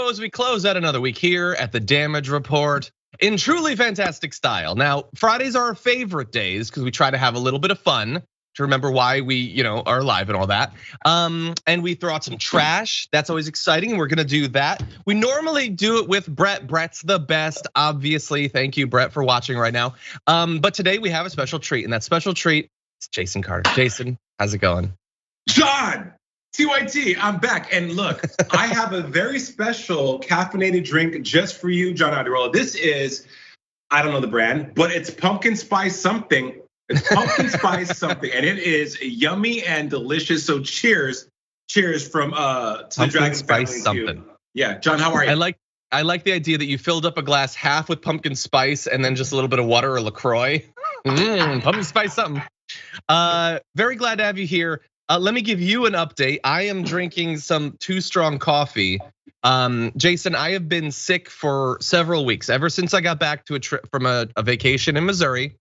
So as we close out another week here at the Damage Report in truly fantastic style. Now, Fridays are our favorite days because we try to have a little bit of fun to remember why we, are alive and all that. And we throw out some trash. That's always exciting. We're gonna do that. We normally do it with Brett. Brett's the best, obviously. Thank you, Brett, for watching right now. But today we have a special treat, and that special treat is Jason Carter. Jason, how's it going? John, TYT, I'm back. And look, I have a very special caffeinated drink just for you, John Iadarola. This is, I don't know the brand, but it's pumpkin spice something. It's pumpkin spice something, and it is yummy and delicious. So cheers from to the Dragon spice family something. too. Yeah, John, how are you? I like the idea that you filled up a glass half with pumpkin spice and then just a little bit of water or LaCroix. Pumpkin spice something. Very glad to have you here. Let me give you an update. I am drinking some Too Strong coffee. Jason, I have been sick for several weeks, ever since I got back to a trip from a vacation in Missouri.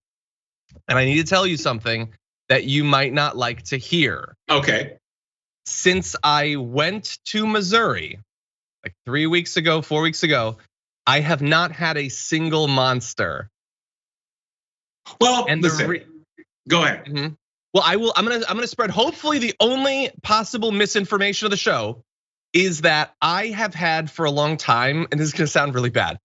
And I need to tell you something that you might not like to hear. Okay. Since I went to Missouri, like 3 weeks ago, 4 weeks ago, I have not had a single Monster. Well, and listen, go ahead. Mm-hmm. Well, I'm gonna spread. Hopefully, the only possible misinformation of the show is that I have had for a long time, and this is gonna sound really bad.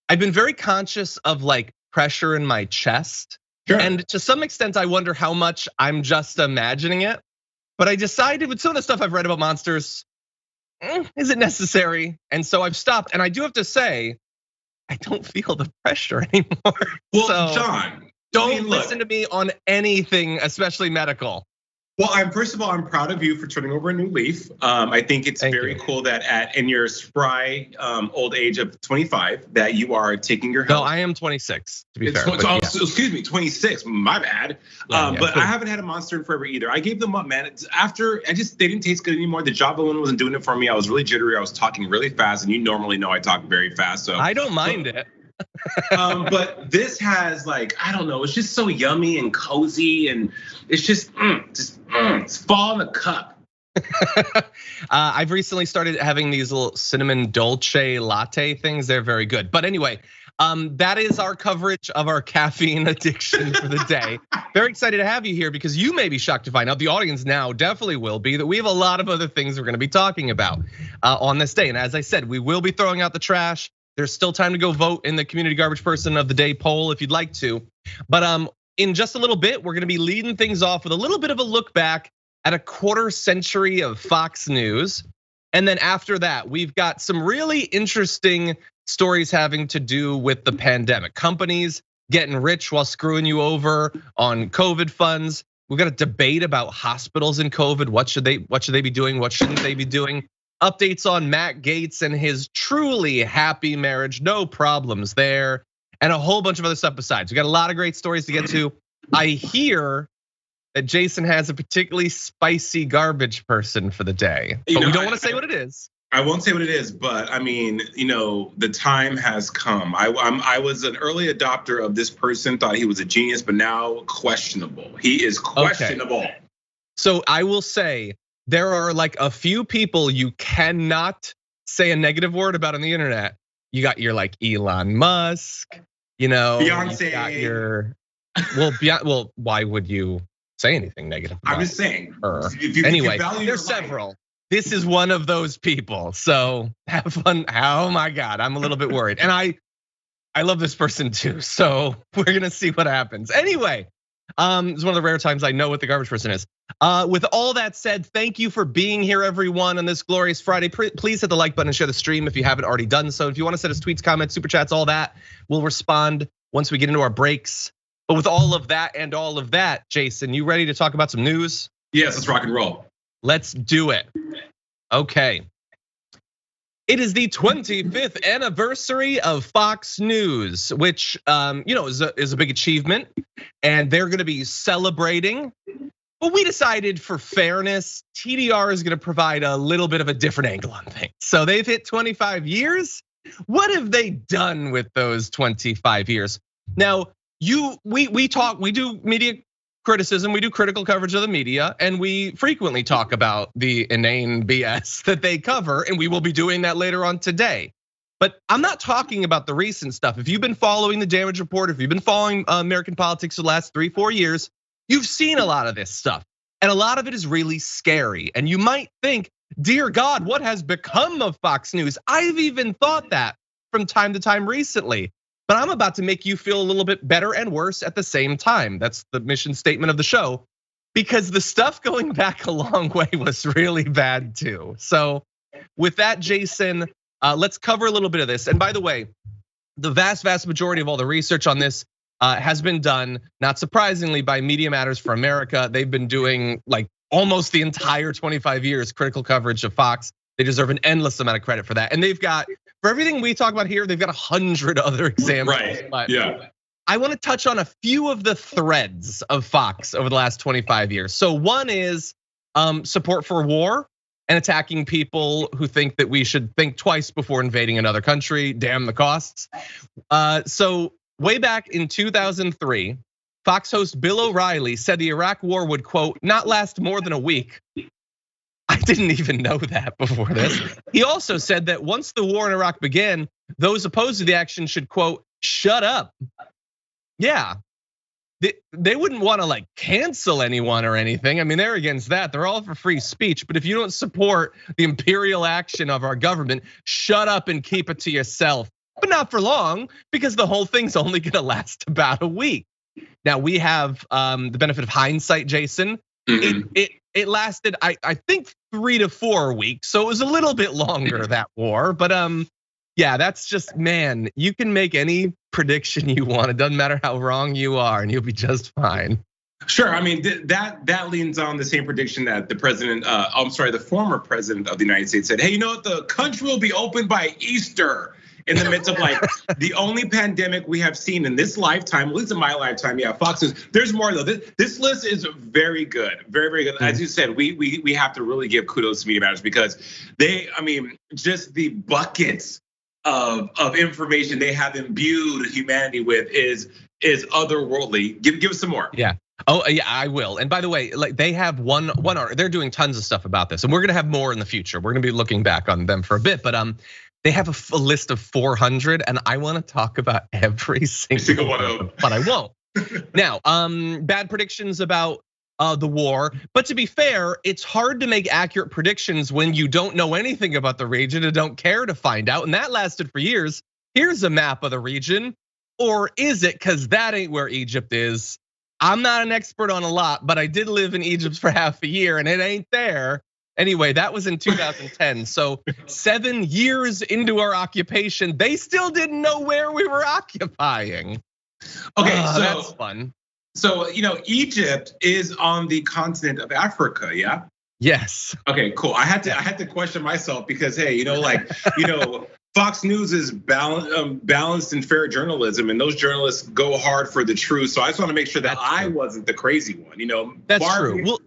I've been very conscious of like pressure in my chest. Sure. And to some extent, I wonder how much I'm just imagining it. But I decided with some of the stuff I've read about monsters, is it necessary? And so I've stopped. And I do have to say, I don't feel the pressure anymore. Well, so John, don't listen to me on anything, especially medical. Well, first of all, I'm proud of you for turning over a new leaf. I think it's very cool that in your spry old age of 25 that you are taking your health. No, I am 26 to be fair. Excuse me, 26. My bad. But I haven't had a Monster in forever either. I gave them up, man. They didn't taste good anymore. The Java one wasn't doing it for me. I was really jittery. I was talking really fast, and you normally know I talk very fast. So I don't mind it. But this has like, I don't know, it's just so yummy and cozy, and it's just it's fall in the cup. I've recently started having these little cinnamon dolce latte things. They're very good. But anyway, that is our coverage of our caffeine addiction for the day. Very excited to have you here because you may be shocked to find out, the audience now definitely will be, that we have a lot of other things we're gonna be talking about on this day. And as I said, we will be throwing out the trash. There's still time to go vote in the community garbage person of the day poll if you'd like to. But in just a little bit, we're gonna be leading things off with a little bit of a look back at a quarter century of Fox News. And then after that, we've got some really interesting stories having to do with the pandemic. Companies getting rich while screwing you over on COVID funds. We've got a debate about hospitals and COVID. What should they be doing? What shouldn't they be doing? Updates on Matt Gaetz and his truly happy marriage, no problems there, and a whole bunch of other stuff besides. We got a lot of great stories to get to. I hear that Jason has a particularly spicy garbage person for the day, but we don't want to say what it is. I won't say what it is, but I mean, the time has come. I was an early adopter of this person, thought he was a genius, but now questionable. He is questionable. Okay. So I will say, there are like a few people you cannot say a negative word about on the internet. You got your like Elon Musk, Beyonce. You got your, well, why would you say anything negative? I'm just saying. Anyway, there's several. This is one of those people. So have fun. Oh my God, I'm a little bit worried. And I love this person too. So we're gonna see what happens. Anyway. It's one of the rare times I know what the garbage person is. With all that said, thank you for being here, everyone, on this glorious Friday. Please hit the like button and share the stream if you haven't already done so. If you want to send us tweets, comments, super chats, all that, we'll respond once we get into our breaks. But with all of that and all of that, Jason, you ready to talk about some news? Yes, let's rock and roll. Let's do it. Okay. It is the 25th anniversary of Fox News, which is a big achievement, and they're gonna be celebrating. But we decided for fairness, TDR is gonna provide a little bit of a different angle on things. So they've hit 25 years. What have they done with those 25 years? Now, we do media criticism, we do critical coverage of the media, and we frequently talk about the inane BS that they cover, and we will be doing that later on today. But I'm not talking about the recent stuff. If you've been following the Damage Report, if you've been following American politics for the last 3-4 years, you've seen a lot of this stuff. And a lot of it is really scary. And you might think, dear God, what has become of Fox News? I've even thought that from time to time recently. But I'm about to make you feel a little bit better and worse at the same time. That's the mission statement of the show. Because the stuff going back a long way was really bad too. So with that, Jason, let's cover a little bit of this. And by the way, the vast majority of all the research on this has been done, not surprisingly, by Media Matters for America. They've been doing like almost the entire 25 years critical coverage of Fox. They deserve an endless amount of credit for that. And they've got, for everything we talk about here, they've got 100 other examples. Right, but yeah. I want to touch on a few of the threads of Fox over the last 25 years. So one is support for war and attacking people who think that we should think twice before invading another country, damn the costs. So way back in 2003, Fox host Bill O'Reilly said the Iraq war would, quote, not last more than a week. I didn't even know that before this. He also said that once the war in Iraq began, those opposed to the action should, quote, shut up. Yeah, they wouldn't want to like cancel anyone or anything. I mean, they're against that. They're all for free speech. But if you don't support the imperial action of our government, shut up and keep it to yourself. But not for long, because the whole thing's only gonna last about a week. Now we have the benefit of hindsight, Jason. It lasted, I think, 3 to 4 weeks, so it was a little bit longer, that war. But yeah, that's just, man, you can make any prediction you want. It doesn't matter how wrong you are, and you'll be just fine. Sure, I mean that leans on the same prediction that the former president of the United States said. Hey, you know what? The country will be open by Easter. In the midst of like the only pandemic we have seen in this lifetime, at least in my lifetime, yeah, Fox News. There's more though. This list is very good, very good. As you said, we have to really give kudos to Media Matters because just the buckets of information they have imbued humanity with is otherworldly. Give us some more. Yeah. Oh yeah, I will. And by the way, like they have one art. They're doing tons of stuff about this, and we're gonna have more in the future. We're gonna be looking back on them for a bit, but they have a list of 400, and I want to talk about every single one of them, but I won't. Now, bad predictions about the war, but to be fair, it's hard to make accurate predictions when you don't know anything about the region and don't care to find out, and that lasted for years. Here's a map of the region, or is it? Because that ain't where Egypt is. I'm not an expert on a lot, but I did live in Egypt for half a year, and it ain't there. Anyway, that was in 2010. So 7 years into our occupation, they still didn't know where we were occupying. Okay, so that's fun. So Egypt is on the continent of Africa, yeah? Yes. Okay, cool. I had to question myself because hey, Fox News is balanced and fair journalism, and those journalists go hard for the truth. So I just want to make sure that I wasn't the crazy one. That's true. Well,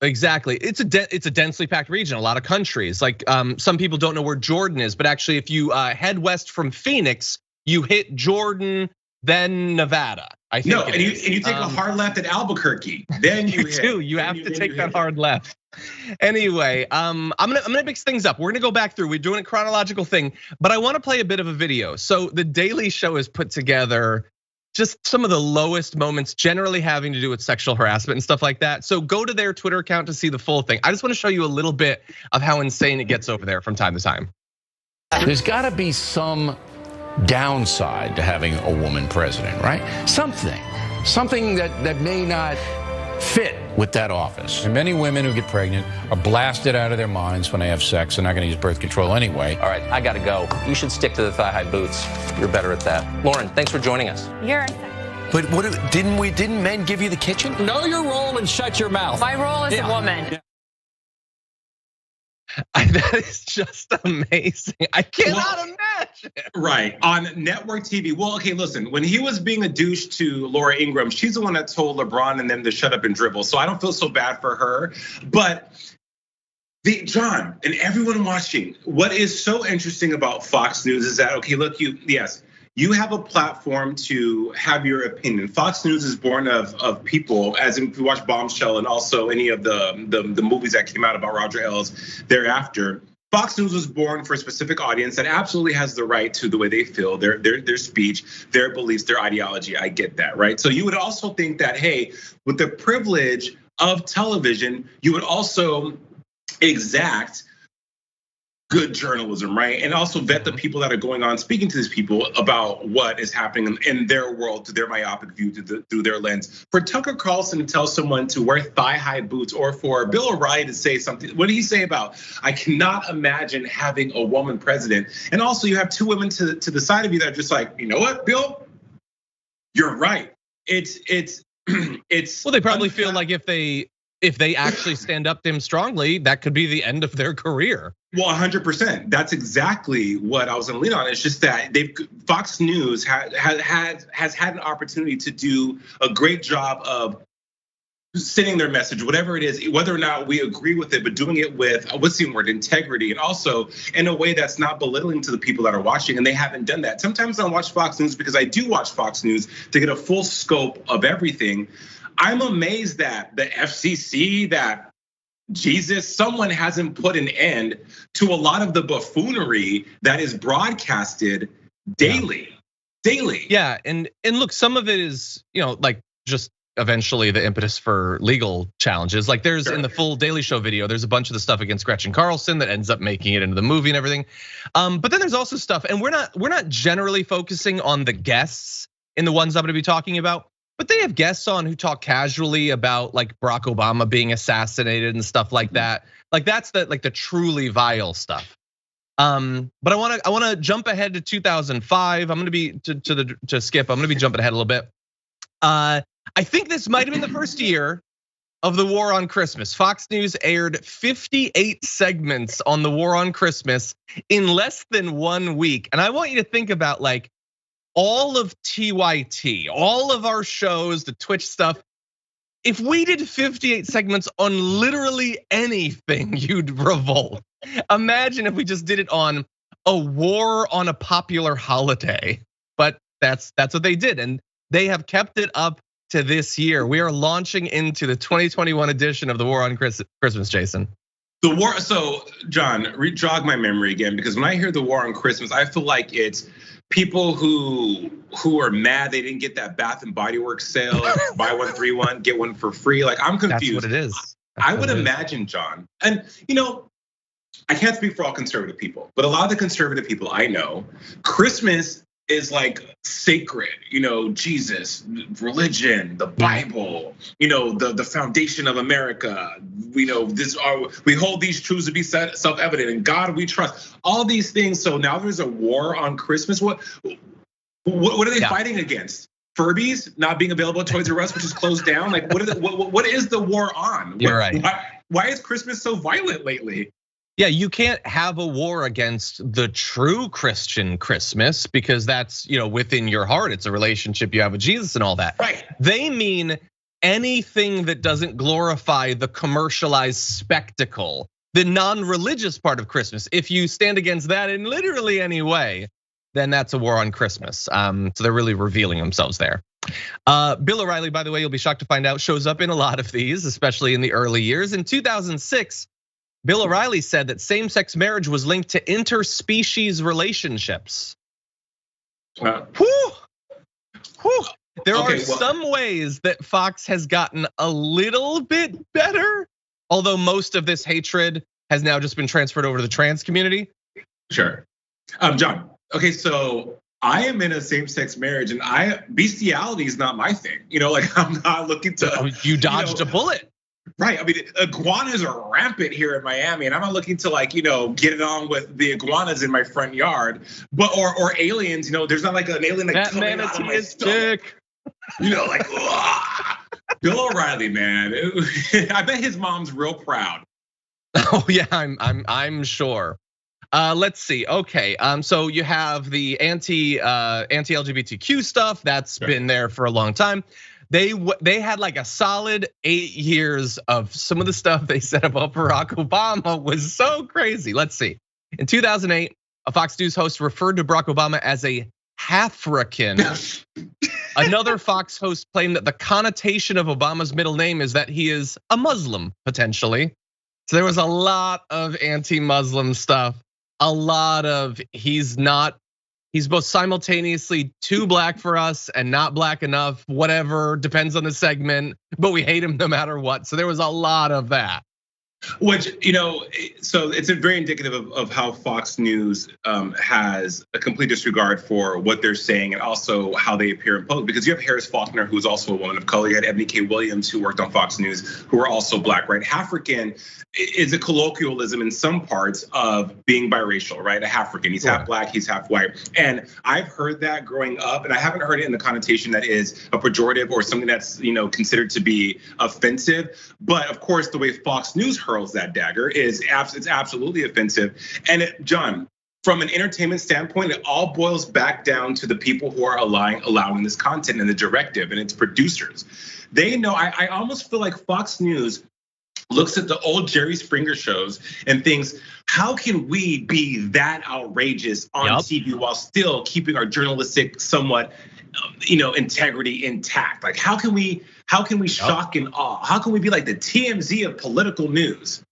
exactly. It's a densely packed region, a lot of countries. Like some people don't know where Jordan is, but actually if you head west from Phoenix, you hit Jordan, then Nevada. I think. No, and you take a hard left at Albuquerque. Then you have to take that hard left. Anyway, I'm gonna mix things up. We're gonna go back through. We're doing a chronological thing, but I want to play a bit of a video. So the Daily Show has put together just some of the lowest moments, generally having to do with sexual harassment and stuff like that. So go to their Twitter account to see the full thing. I just want to show you a little bit of how insane it gets over there from time to time. There's got to be some downside to having a woman president, right? Something that may not fit with that office. And many women who get pregnant are blasted out of their minds when they have sex. They're not going to use birth control anyway. All right, I got to go. You should stick to the thigh-high boots. You're better at that. Lauren, thanks for joining us. But didn't men give you the kitchen? Know your role and shut your mouth. My role as a woman. That is just amazing. I cannot imagine. Right, on network TV. Well, okay, listen, when he was being a douche to Laura Ingraham, she's the one that told LeBron and them to shut up and dribble. So I don't feel so bad for her. But John and everyone watching, what is so interesting about Fox News is that, okay, look, you have a platform to have your opinion. Fox News is born of people, as if you watch Bombshell and also any of the movies that came out about Roger Ailes thereafter. Fox News was born for a specific audience that absolutely has the right to the way they feel, their speech, their beliefs, their ideology. I get that, right? So you would also think that, hey, with the privilege of television, you would also exact good journalism, right? And also vet the people that are going on speaking to these people about what is happening in their world through their myopic view, through their lens. For Tucker Carlson to tell someone to wear thigh-high boots, or for Bill O'Reilly to say something, what did he say about, I cannot imagine having a woman president? And also you have two women to the side of you that are just like, you know what, Bill, you're right. It's well, they probably feel like if they actually stand up to him strongly, that could be the end of their career. Well, 100%. That's exactly what I was going to lean on. It's just that Fox News has had an opportunity to do a great job of sending their message, whatever it is, whether or not we agree with it, but doing it with, what's the word, integrity, and also in a way that's not belittling to the people that are watching, and they haven't done that. Sometimes I watch Fox News because I do watch Fox News to get a full scope of everything. I'm amazed that the FCC, that Jesus, someone hasn't put an end to a lot of the buffoonery that is broadcasted daily. Yeah, and look, some of it is, like just eventually the impetus for legal challenges. Like there's in the full Daily Show video, there's a bunch of the stuff against Gretchen Carlson that ends up making it into the movie and everything. But then there's also stuff, and we're not generally focusing on the guests in the ones I'm gonna be talking about. But they have guests on who talk casually about like Barack Obama being assassinated and stuff like that. Like that's the truly vile stuff. But I want to jump ahead to 2005. I'm going to be to Skip. I'm going to be jumping ahead a little bit. I think this might have been the first year of the War on Christmas. Fox News aired 58 segments on the War on Christmas in less than 1 week. And I want you to think about like all of TYT, all of our shows, the Twitch stuff. If we did 58 segments on literally anything, you'd revolt. Imagine if we just did it on a war on a popular holiday. But that's what they did, and they have kept it up to this year. We are launching into the 2021 edition of the War on Christmas, Jason. The war. So, John, jog my memory again, because when I hear the War on Christmas, I feel like it's people who are mad they didn't get that Bath and Body Works sale, buy one, 3 1, get one for free. Like I'm confused. That's what it is. I would imagine, John, and I can't speak for all conservative people, but a lot of the conservative people I know, Christmas is like sacred, Jesus, religion, the Bible, the foundation of America. We hold these truths to be self-evident, and God we trust. All these things. So now there's a war on Christmas. What are they fighting against? Furbies not being available at Toys R Us, which is closed down. Like what is the war on? You're right. Why is Christmas so violent lately? Yeah, you can't have a war against the true Christian Christmas because that's, within your heart. It's a relationship you have with Jesus and all that. Right. They mean anything that doesn't glorify the commercialized spectacle, the non-religious part of Christmas. If you stand against that in literally any way, then that's a war on Christmas. So they're really revealing themselves there. Bill O'Reilly, by the way, you'll be shocked to find out, shows up in a lot of these, especially in the early years. In 2006, Bill O'Reilly said that same-sex marriage was linked to interspecies relationships. There are some ways that Fox has gotten a little bit better, although most of this hatred has now just been transferred over to the trans community. Sure. John, okay, so I am in a same-sex marriage, and bestiality is not my thing. I'm not looking to. You dodged a bullet. Right. I mean, iguanas are rampant here in Miami, and I'm not looking to get it on with the iguanas in my front yard, but or aliens. There's not like an alien that coming out of my stomach. Bill O'Reilly, man. I bet his mom's real proud. Oh yeah, I'm sure. Let's see. Okay, so you have the anti-LGBTQ stuff that's been there for a long time. They had like a solid 8 years of some of the stuff they said about Barack Obama was so crazy. Let's see. In 2008, a Fox News host referred to Barack Obama as a Halfrican. Another Fox host claimed that the connotation of Obama's middle name is that he is a Muslim, potentially. So there was a lot of anti-Muslim stuff, a lot of he's both simultaneously too black for us and not black enough, whatever, depends on the segment, but we hate him no matter what. So there was a lot of that. Which, so it's very indicative of how Fox News has a complete disregard for what they're saying and also how they appear in public. Because you have Harris Faulkner, who's also a woman of color. You had Ebony K. Williams, who worked on Fox News, who are also black, right? Halfrican is a colloquialism in some parts of being biracial, right? A Halfrican, he's half black, he's half white. And I've heard that growing up, and I haven't heard it in the connotation that is a pejorative or something that's considered to be offensive. But of course, the way Fox News hurls that dagger it's absolutely offensive. And John, from an entertainment standpoint, it all boils back down to the people who are allowing this content and the directive, and its producers. They know. I almost feel like Fox News looks at the old Jerry Springer shows and thinks, how can we be that outrageous on TV while still keeping our journalistic somewhat, integrity intact? Like, how can we shock and awe? How can we be like the TMZ of political news?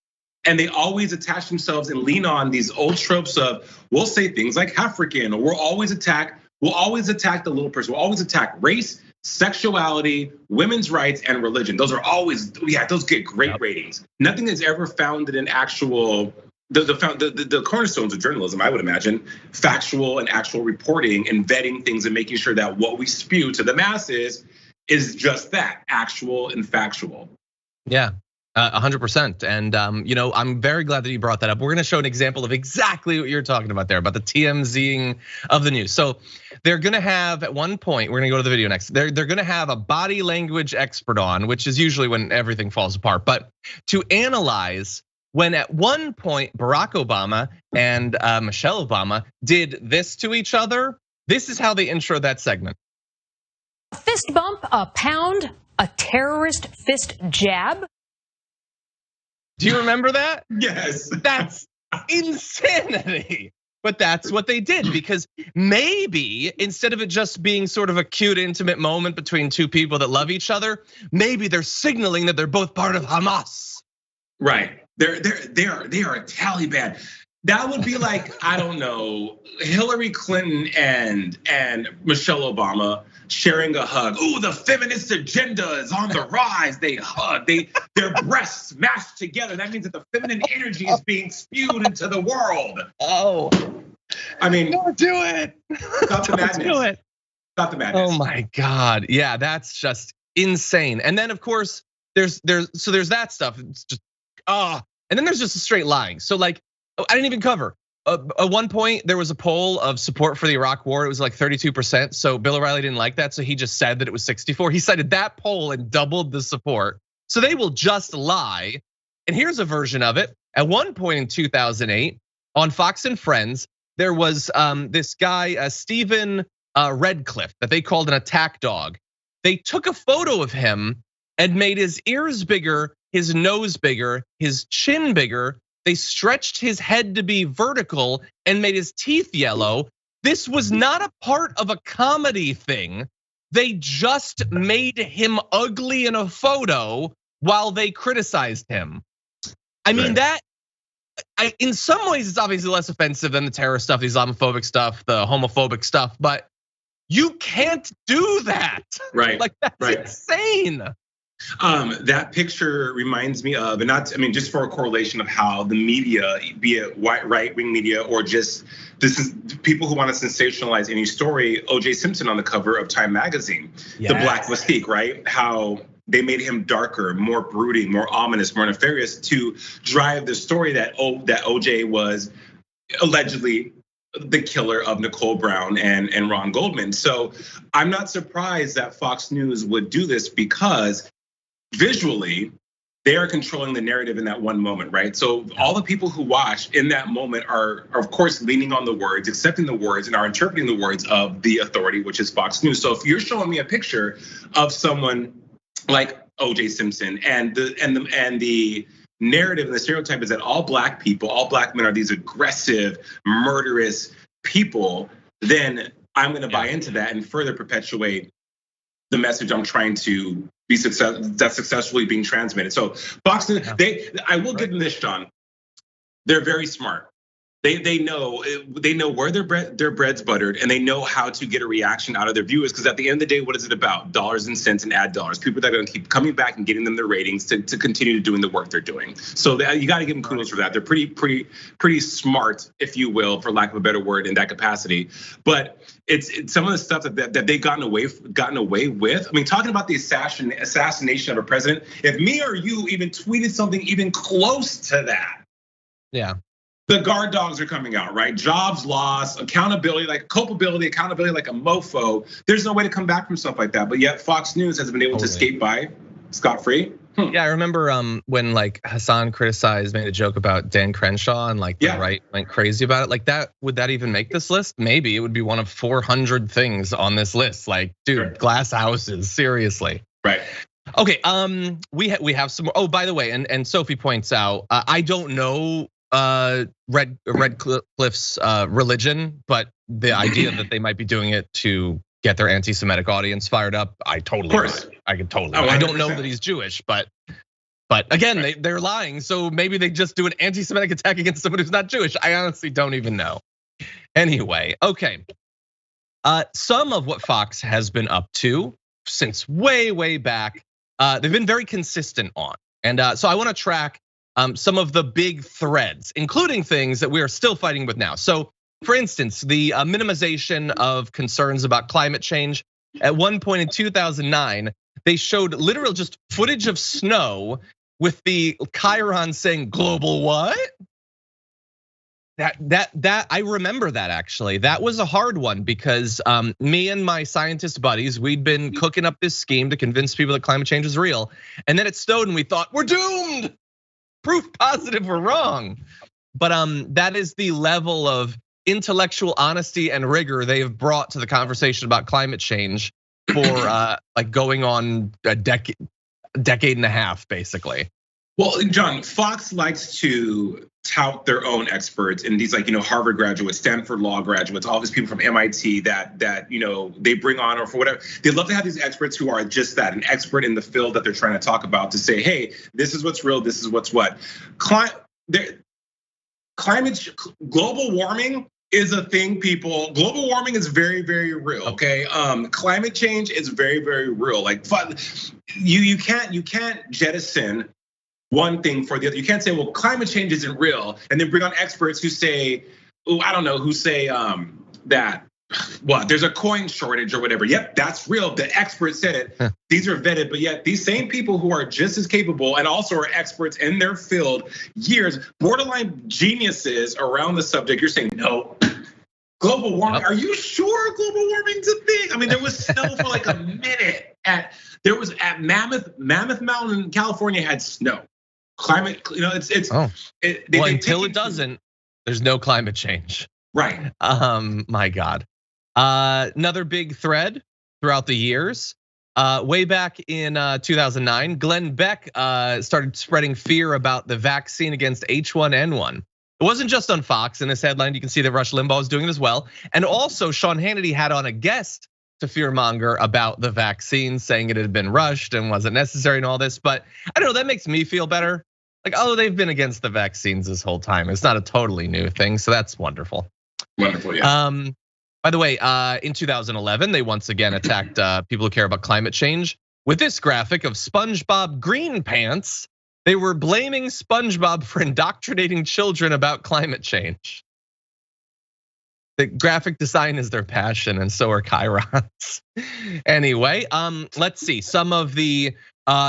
And they always attach themselves and lean on these old tropes of, we'll say things like African, or we'll always attack the little person. We'll always attack race, sexuality, women's rights, and religion. Those are always, those get great ratings. Nothing is ever founded in actual, the cornerstones of journalism, I would imagine, factual and actual reporting and vetting things and making sure that what we spew to the masses is just that, actual and factual. Yeah. 100%. And I'm very glad that you brought that up. We're gonna show an example of exactly what you're talking about there, about the TMZing of the news. So they're gonna have, at one point, we're gonna go to the video next. They're gonna have a body language expert on, which is usually when everything falls apart, but to analyze when at one point Barack Obama and Michelle Obama did this to each other. This is how they intro that segment. A fist bump, a pound, a terrorist fist jab. Do you remember that? Yes. That's insanity. But that's what they did, because maybe instead of it just being sort of a cute, intimate moment between two people that love each other, maybe they're signaling that they're both part of Hamas. Right. They are a Taliban. That would be like, I don't know, Hillary Clinton and Michelle Obama sharing a hug. Ooh, the feminist agenda is on the rise. They hug, their breasts mashed together. That means that the feminine energy is being spewed into the world. Oh, I mean, don't do it. Stop the madness. Do it. Stop the madness. Oh my God. Yeah, that's just insane. And then of course, there's that stuff. It's just, and then there's just a straight lying. So like, I didn't even cover. At one point, there was a poll of support for the Iraq war. It was like 32%. So Bill O'Reilly didn't like that. So he just said that it was 64. He cited that poll and doubled the support. So they will just lie. And here's a version of it. At one point in 2008, on Fox and Friends, there was this guy, Stephen Redcliffe, that they called an attack dog. They took a photo of him and made his ears bigger, his nose bigger, his chin bigger. They stretched his head to be vertical and made his teeth yellow. This was not a part of a comedy thing. They just made him ugly in a photo while they criticized him. I mean, in some ways, it's obviously less offensive than the terror stuff, the Islamophobic stuff, the homophobic stuff, but you can't do that. Right. Like, that's insane. That picture reminds me of, just for a correlation of how the media, be it right-wing media or just people who want to sensationalize any story, O.J. Simpson on the cover of Time magazine, The Black Mystique, right? How they made him darker, more brooding, more ominous, more nefarious to drive the story that O.J. was allegedly the killer of Nicole Brown and Ron Goldman. So I'm not surprised that Fox News would do this, because visually, they are controlling the narrative in that one moment, right? So all the people who watch in that moment are of course leaning on the words, accepting the words, and are interpreting the words of the authority, which is Fox News. So if you're showing me a picture of someone like O.J. Simpson, and the narrative and the stereotype is that all black people, all black men are these aggressive, murderous people, then I'm going to buy into that and further perpetuate the message I'm trying to be that's successfully being transmitted. So Fox News, I will give them this, John. They're very smart. They know where their bread's buttered, and they know how to get a reaction out of their viewers. Because at the end of the day, what is it about? Dollars and cents and ad dollars. People that are going to keep coming back and getting them their ratings to continue doing the work they're doing. So you got to give them kudos for that. They're pretty smart, if you will, for lack of a better word, in that capacity. But it's some of the stuff that they've gotten away with. I mean, talking about the assassination of a president. If me or you even tweeted something even close to that, yeah. The guard dogs are coming out, right? Jobs lost, accountability, like accountability like a mofo. There's no way to come back from stuff like that. But yet Fox News has been able to skate by scot-free. Yeah, I remember when like Hassan made a joke about Dan Crenshaw and like the right went crazy about it. Like that, would that even make this list? Maybe it would be one of 400 things on this list. Like, dude, glass houses, seriously. Right. Okay, we have some more. Oh, by the way, and Sophie points out, I don't know Redcliffe's religion, but the idea that they might be doing it to get their anti-Semitic audience fired up, I could totally. I don't know that he's Jewish, but again, they're lying. So maybe they just do an anti-Semitic attack against someone who's not Jewish. I honestly don't even know. Anyway, okay. Some of what Fox has been up to since way back, they've been very consistent on, and so I want to track some of the big threads, including things that we are still fighting with now. So, for instance, the minimization of concerns about climate change. At one point in 2009, they showed literal just footage of snow with the chyron saying global what? That I remember that actually. That was a hard one because me and my scientist buddies, we'd been cooking up this scheme to convince people that climate change is real. And then it snowed and we thought, we're doomed. Proof positive we're wrong. But that is the level of intellectual honesty and rigor they have brought to the conversation about climate change for like going on a decade and a half, basically. Well, John, Fox likes to tout their own experts and these Harvard graduates, Stanford law graduates, all these people from MIT that they bring on or for whatever. They love to have these experts who are just that, an expert in the field that they're trying to talk about to say, hey, this is what's real, this is what's what. Global warming is a thing, people. Global warming is very real, okay? Climate change is very real. Like you can't jettison one thing for the other. You can't say, well, climate change isn't real, and then bring on experts who say, that, well, there's a coin shortage or whatever. Yep, that's real. The expert said it. These are vetted, but yet these same people who are just as capable and also are experts in their field, years, borderline geniuses around the subject, you're saying, no, global warming. Are you sure global warming's a thing? I mean, there was snow for like a minute at Mammoth Mountain in California had snow. Climate, until it doesn't, there's no climate change. Right. My God. Another big thread throughout the years. Way back in 2009, Glenn Beck started spreading fear about the vaccine against H1N1. It wasn't just on Fox. In this headline, you can see that Rush Limbaugh is doing it as well. And also, Sean Hannity had on a guest to fearmonger about the vaccine, saying it had been rushed and wasn't necessary and all this. But I don't know, that makes me feel better. Like, oh, they've been against the vaccines this whole time. It's not a totally new thing, so that's wonderful. Wonderful, yeah. By the way, in 2011, they once again attacked people who care about climate change with this graphic of SpongeBob Green Pants. They were blaming SpongeBob for indoctrinating children about climate change. The graphic design is their passion, and so are chyrons. Anyway, let's see some of the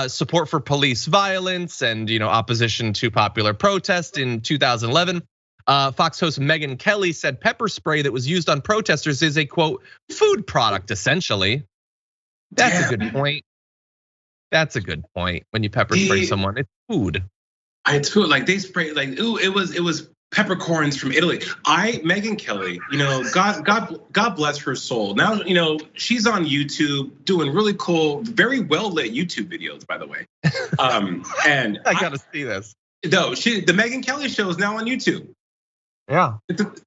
support for police violence and opposition to popular protest in 2011. Fox host Megyn Kelly said pepper spray that was used on protesters is a quote food product essentially. That's a good point. That's a good point. When you pepper spray someone, it's food. It's food. Like they spray like it was peppercorns from Italy. Megyn Kelly, God bless her soul. Now, she's on YouTube doing really cool, very well lit YouTube videos, by the way. And I gotta see this. No, the Megyn Kelly show is now on YouTube. Yeah.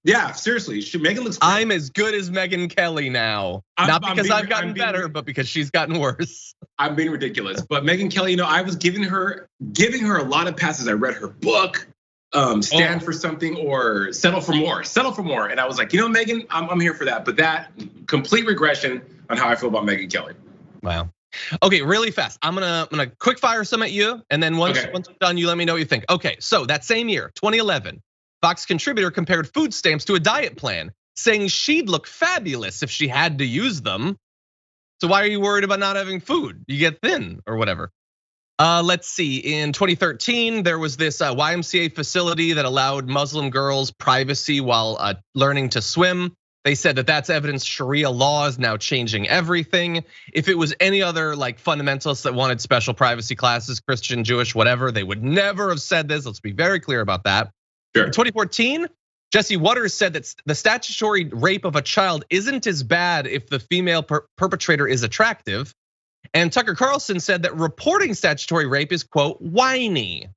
Yeah, seriously. Meghan looks great. I'm as good as Megyn Kelly now. Not because I've gotten better, but because she's gotten worse. I'm being ridiculous. But Megyn Kelly, I was giving her a lot of passes. I read her book, Stand for Something or Settle for More. Settle for More. And I was like, Megyn, I'm here for that. But that complete regression on how I feel about Megyn Kelly. Wow. Okay, really fast. I'm gonna quick fire some at you, and then once we're done, you let me know what you think. Okay, so that same year, 2011, Fox contributor compared food stamps to a diet plan, saying she'd look fabulous if she had to use them. So why are you worried about not having food? You get thin or whatever. Let's see, in 2013, there was this YMCA facility that allowed Muslim girls privacy while learning to swim. They said that that's evidence Sharia law is now changing everything. If it was any other like fundamentalists that wanted special privacy classes, Christian, Jewish, whatever, they would never have said this. Let's be very clear about that. Sure. In 2014, Jesse Waters said that the statutory rape of a child isn't as bad if the female perpetrator is attractive. And Tucker Carlson said that reporting statutory rape is, quote, whiny.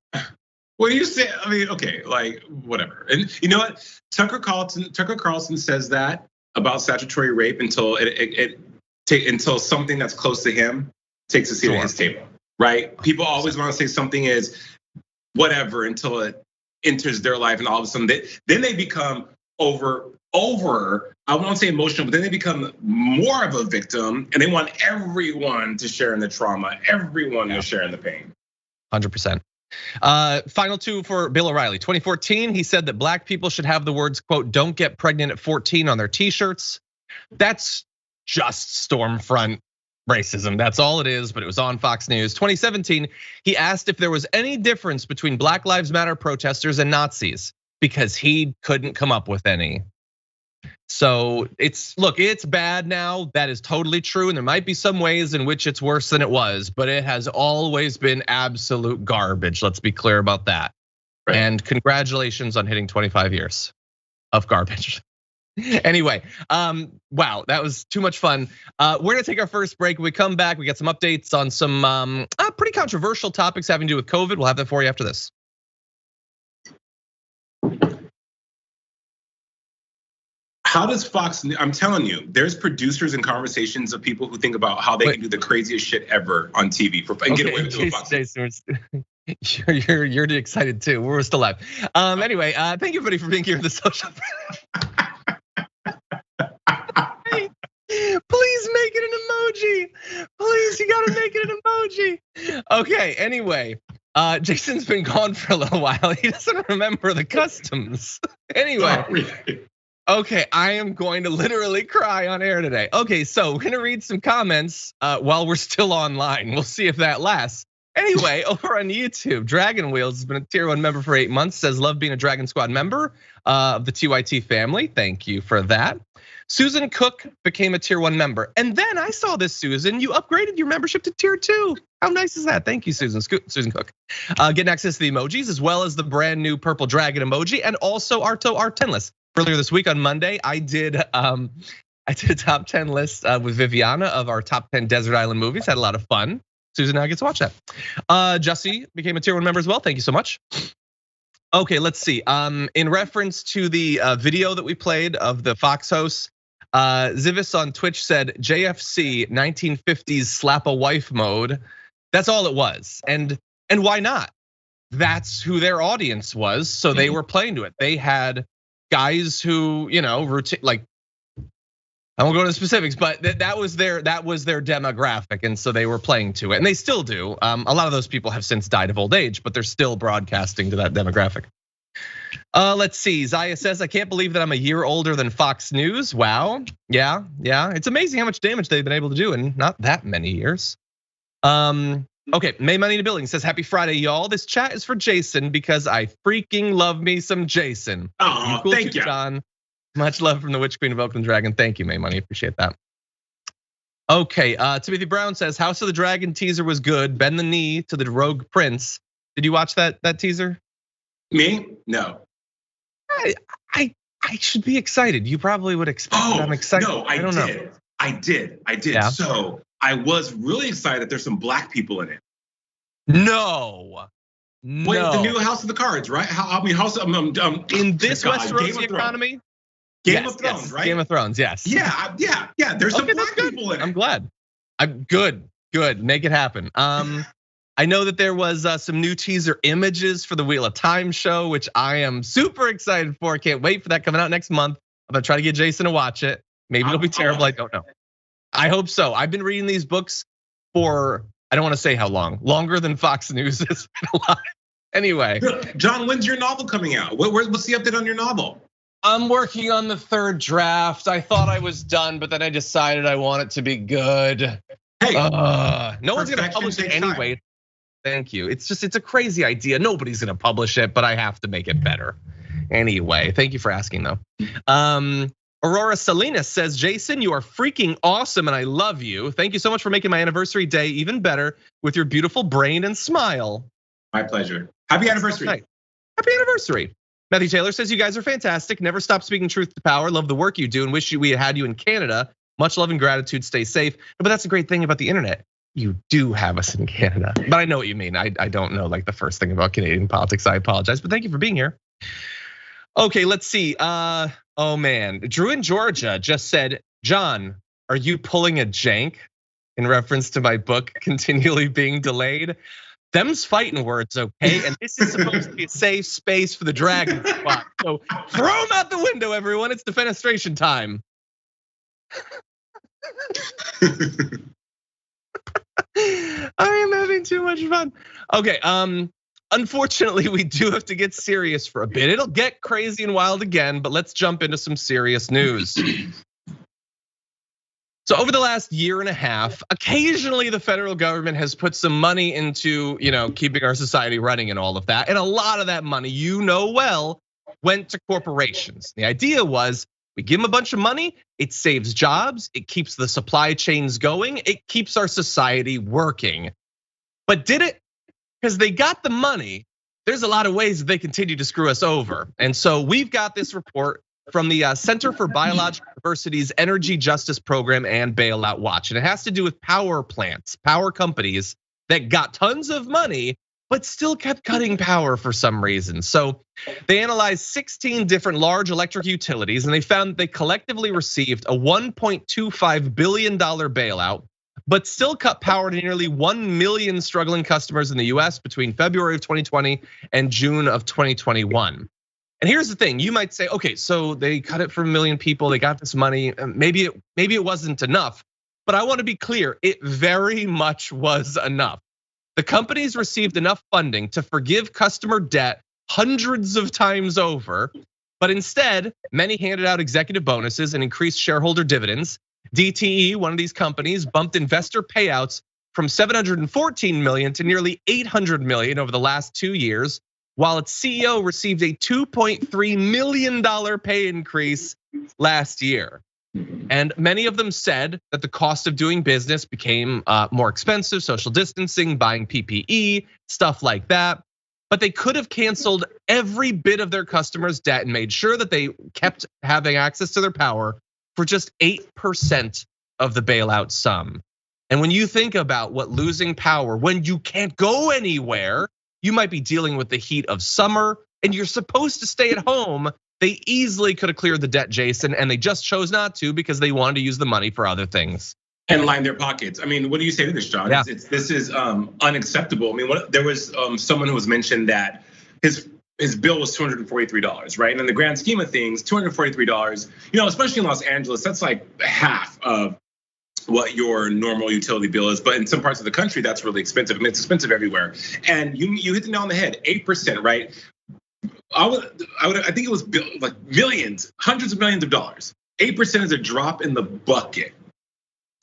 Well, you say, I mean, okay, like whatever. And you know what? Tucker Carlson says that about statutory rape until until something that's close to him takes a seat at his table, right? People always want to say something is whatever until it enters their life, and all of a sudden then they become over. I won't say emotional, but then they become more of a victim, and they want everyone to share in the trauma, everyone to share in the pain. 100%. Final two for Bill O'Reilly. 2014, he said that black people should have the words, quote, "don't get pregnant at 14" on their t-shirts. That's just Stormfront racism. That's all it is, but it was on Fox News. 2017, he asked if there was any difference between Black Lives Matter protesters and Nazis because he couldn't come up with any. So it's bad now. That is totally true. And there might be some ways in which it's worse than it was, but it has always been absolute garbage. Let's be clear about that. Right. And congratulations on hitting 25 years of garbage. Anyway, wow, that was too much fun. We're gonna take our first break. When we come back, we got some updates on some pretty controversial topics having to do with COVID. We'll have that for you after this. How does Fox, I'm telling you, there's producers and conversations of people who think about how they can do the craziest shit ever on TV and get away with it. Jason, you're excited too. We're still live. Anyway, thank you everybody for being here for the social. Please make it an emoji. Please, you gotta make it an emoji. Okay, anyway. Jason's been gone for a little while. He doesn't remember the customs. Anyway. Okay, I am going to literally cry on air today. Okay, so we're gonna read some comments while we're still online. We'll see if that lasts. Anyway, over on YouTube, Dragon Wheels has been a tier 1 member for 8 months, says love being a Dragon Squad member of the TYT family. Thank you for that. Susan Cook became a tier 1 member. And then I saw this, Susan, you upgraded your membership to tier 2. How nice is that? Thank you, Susan Cook. Getting access to the emojis as well as the brand new purple dragon emoji and also our 10 list. Earlier this week on Monday, I did a top 10 list with Viviana of our top 10 desert island movies. Had a lot of fun. Susan now gets to watch that. Jesse became a tier 1 member as well. Thank you so much. Okay, let's see. In reference to the video that we played of the Fox hosts, Zivis on Twitch said JFC 1950s slap a wife mode. That's all it was. And why not? That's who their audience was. So they were playing to it. They had guys who, like, I won't go into specifics, but that was their demographic, and so they were playing to it, and they still do. A lot of those people have since died of old age, but they're still broadcasting to that demographic. Let's see. Zaya says, I can't believe that I'm a year older than Fox News. Wow. Yeah. It's amazing how much damage they've been able to do in not that many years. Okay, May Money in the Building says, happy Friday, y'all. This chat is for Jason because I freaking love me some Jason. Oh, cool thank you, John. Much love from the Witch Queen of Oakland Dragon. Thank you, May Money, appreciate that. Okay, Timothy Brown says, House of the Dragon teaser was good. Bend the knee to the Rogue Prince. Did you watch that teaser? Me? No. I should be excited. You probably would expect that I'm excited. No, I don't know. I did. Yeah. So I was really excited that there's some black people in it. No. No. Wait, the new House of the Cards, right? House of in this Westeros Game of economy. Game of Thrones, right? Game of Thrones, yes. Yeah. There's some black people in it. I'm glad. I'm good. Make it happen. I know that there was some new teaser images for the Wheel of Time show, which I am super excited for. Can't wait for that coming out next month. I'm gonna try to get Jason to watch it. Maybe it'll be terrible. I don't know. I hope so. I've been reading these books for, I don't want to say how long, longer than Fox News has been alive. Anyway. John, when's your novel coming out? What's the update on your novel? I'm working on the 3rd draft. I thought I was done, but then I decided I want it to be good. Hey, no one's gonna publish it anyway. Time. Thank you. It's a crazy idea. Nobody's gonna publish it, but I have to make it better. Anyway, thank you for asking though. Aurora Salinas says, Jason, you are freaking awesome and I love you. Thank you so much for making my anniversary day even better with your beautiful brain and smile. My pleasure. Happy anniversary. Happy anniversary. Matthew Taylor says, you guys are fantastic. Never stop speaking truth to power. Love the work you do and wish we had you in Canada. Much love and gratitude. Stay safe. But that's a great thing about the internet. You do have us in Canada. But I know what you mean. I don't know like the first thing about Canadian politics. I apologize, but thank you for being here. Okay, let's see. Oh man, Drew in Georgia just said, John, are you pulling a jank in reference to my book continually being delayed? Them's fighting words, okay? And this is supposed to be a safe space for the Dragon Squad. So throw them out the window, everyone. It's defenestration time. I am having too much fun. Okay, unfortunately, we do have to get serious for a bit. It'll get crazy and wild again, but let's jump into some serious news. So over the last year and a half, occasionally the federal government has put some money into, keeping our society running and all of that. And a lot of that money, well, went to corporations. The idea was we give them a bunch of money, it saves jobs, it keeps the supply chains going, it keeps our society working. But did it? Because they got the money, there's a lot of ways that they continue to screw us over. And so we've got this report from the Center for Biological Diversity's Energy Justice Program and Bailout Watch. And it has to do with power plants, power companies that got tons of money, but still kept cutting power for some reason. So they analyzed 16 different large electric utilities and they found that they collectively received a $1.25 billion bailout, but still cut power to nearly 1 million struggling customers in the US between February of 2020 and June of 2021. And here's the thing, you might say, okay, so they cut it for 1 million people, they got this money, maybe it wasn't enough. But I want to be clear, it very much was enough. The companies received enough funding to forgive customer debt hundreds of times over, but instead, many handed out executive bonuses and increased shareholder dividends. DTE, one of these companies, bumped investor payouts from 714 million to nearly 800 million over the last 2 years, while its CEO received a $2.3 million pay increase last year. And many of them said that the cost of doing business became more expensive, social distancing, buying PPE, stuff like that. But they could have canceled every bit of their customers' debt and made sure that they kept having access to their power for just 8% of the bailout sum. And when you think about what losing power, when you can't go anywhere, you might be dealing with the heat of summer and you're supposed to stay at home. They easily could have cleared the debt, Jason, and they just chose not to because they wanted to use the money for other things. And line their pockets. I mean, what do you say to this, John? Yeah. This is unacceptable. I mean, there was someone who was mentioned that his bill was $243, right? And in the grand scheme of things, $243, especially in Los Angeles, that's like half of what your normal utility bill is. But in some parts of the country, that's really expensive. I mean, it's expensive everywhere. And you hit the nail on the head, 8%, right? I think it was like millions, hundreds of millions of dollars. 8% is a drop in the bucket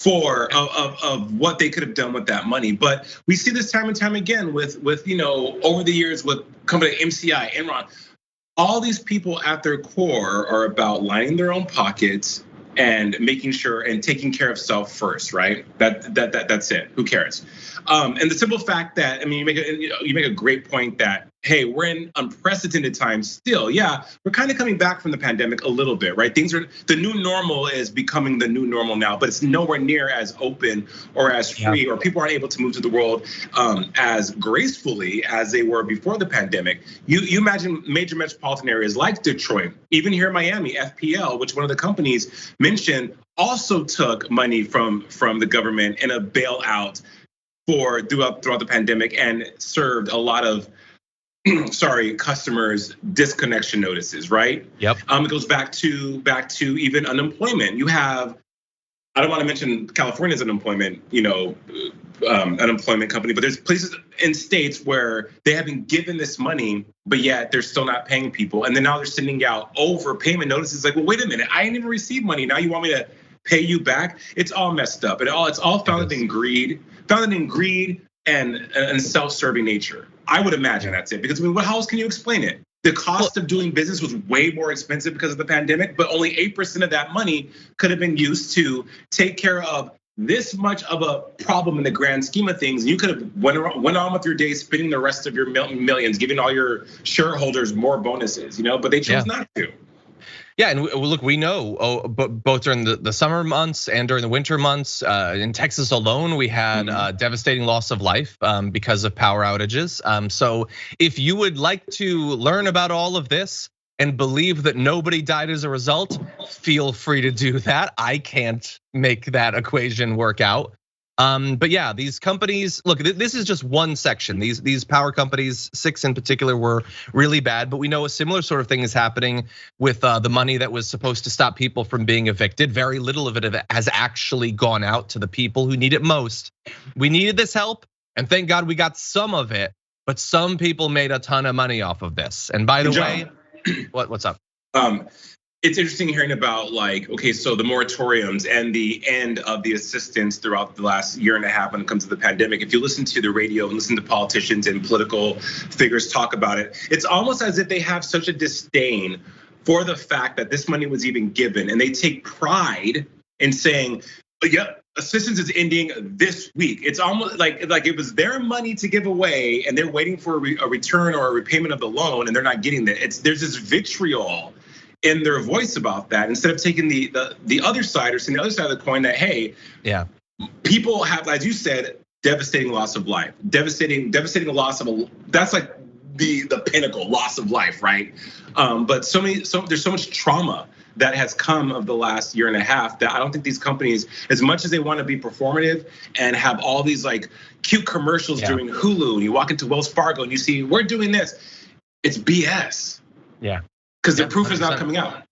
of what they could have done with that money. But we see this time and time again with over the years with company like MCI, Enron. All these people at their core are about lining their own pockets and making sure and taking care of self first, right? That's it. Who cares? And the simple fact that, I mean, you make a great point that hey, we're in unprecedented times still. Yeah, we're kind of coming back from the pandemic a little bit, right? The new normal is becoming the new normal now, but it's nowhere near as open or as free, or people aren't able to move to the world as gracefully as they were before the pandemic. You imagine major metropolitan areas like Detroit, even here in Miami, FPL, which one of the companies mentioned also took money from the government in a bailout throughout the pandemic and served a lot of customers disconnection notices, right? Yep. It goes back to even unemployment. You have, I don't want to mention California's unemployment, unemployment company, but there's places in states where they have been given this money, but yet they're still not paying people. And then now they're sending out overpayment notices. Like, well, wait a minute, I didn't even receive money. Now you want me to pay you back? It's all messed up. It's all founded in greed and self-serving nature. I would imagine that's it, because how else can you explain it? The cost of doing business was way more expensive because of the pandemic, but only 8% of that money could have been used to take care of this much of a problem in the grand scheme of things. You could have went on with your day, spending the rest of your millions, giving all your shareholders more bonuses, but they chose not to. Yeah, and look, we know both during the summer months and during the winter months, in Texas alone, we had devastating loss of life because of power outages. So if you would like to learn about all of this and believe that nobody died as a result, feel free to do that. I can't make that equation work out. But yeah, these companies, look, this is just one section. These power companies, 6 in particular, were really bad. But we know a similar sort of thing is happening with the money that was supposed to stop people from being evicted. Very little of it has actually gone out to the people who need it most. We needed this help, and thank God we got some of it. But some people made a ton of money off of this. And by the way, what's up? It's interesting hearing about so the moratoriums and the end of the assistance throughout the last year and a half when it comes to the pandemic. If you listen to the radio and listen to politicians and political figures talk about it, it's almost as if they have such a disdain for the fact that this money was even given, and they take pride in saying, yep, assistance is ending this week. It's almost like it was their money to give away, and they're waiting for a return or a repayment of the loan, and they're not getting that. There's this vitriol in their voice about that, instead of taking the other side or seeing the other side of the coin that, hey, yeah, people have, as you said, devastating loss of life, devastating loss of that's like the pinnacle loss of life, right? But there's so much trauma that has come of the last year and a half that I don't think these companies, as much as they want to be performative and have all these cute commercials during Hulu, and you walk into Wells Fargo and you see, we're doing this, it's BS. Yeah. Because the proof is not coming out.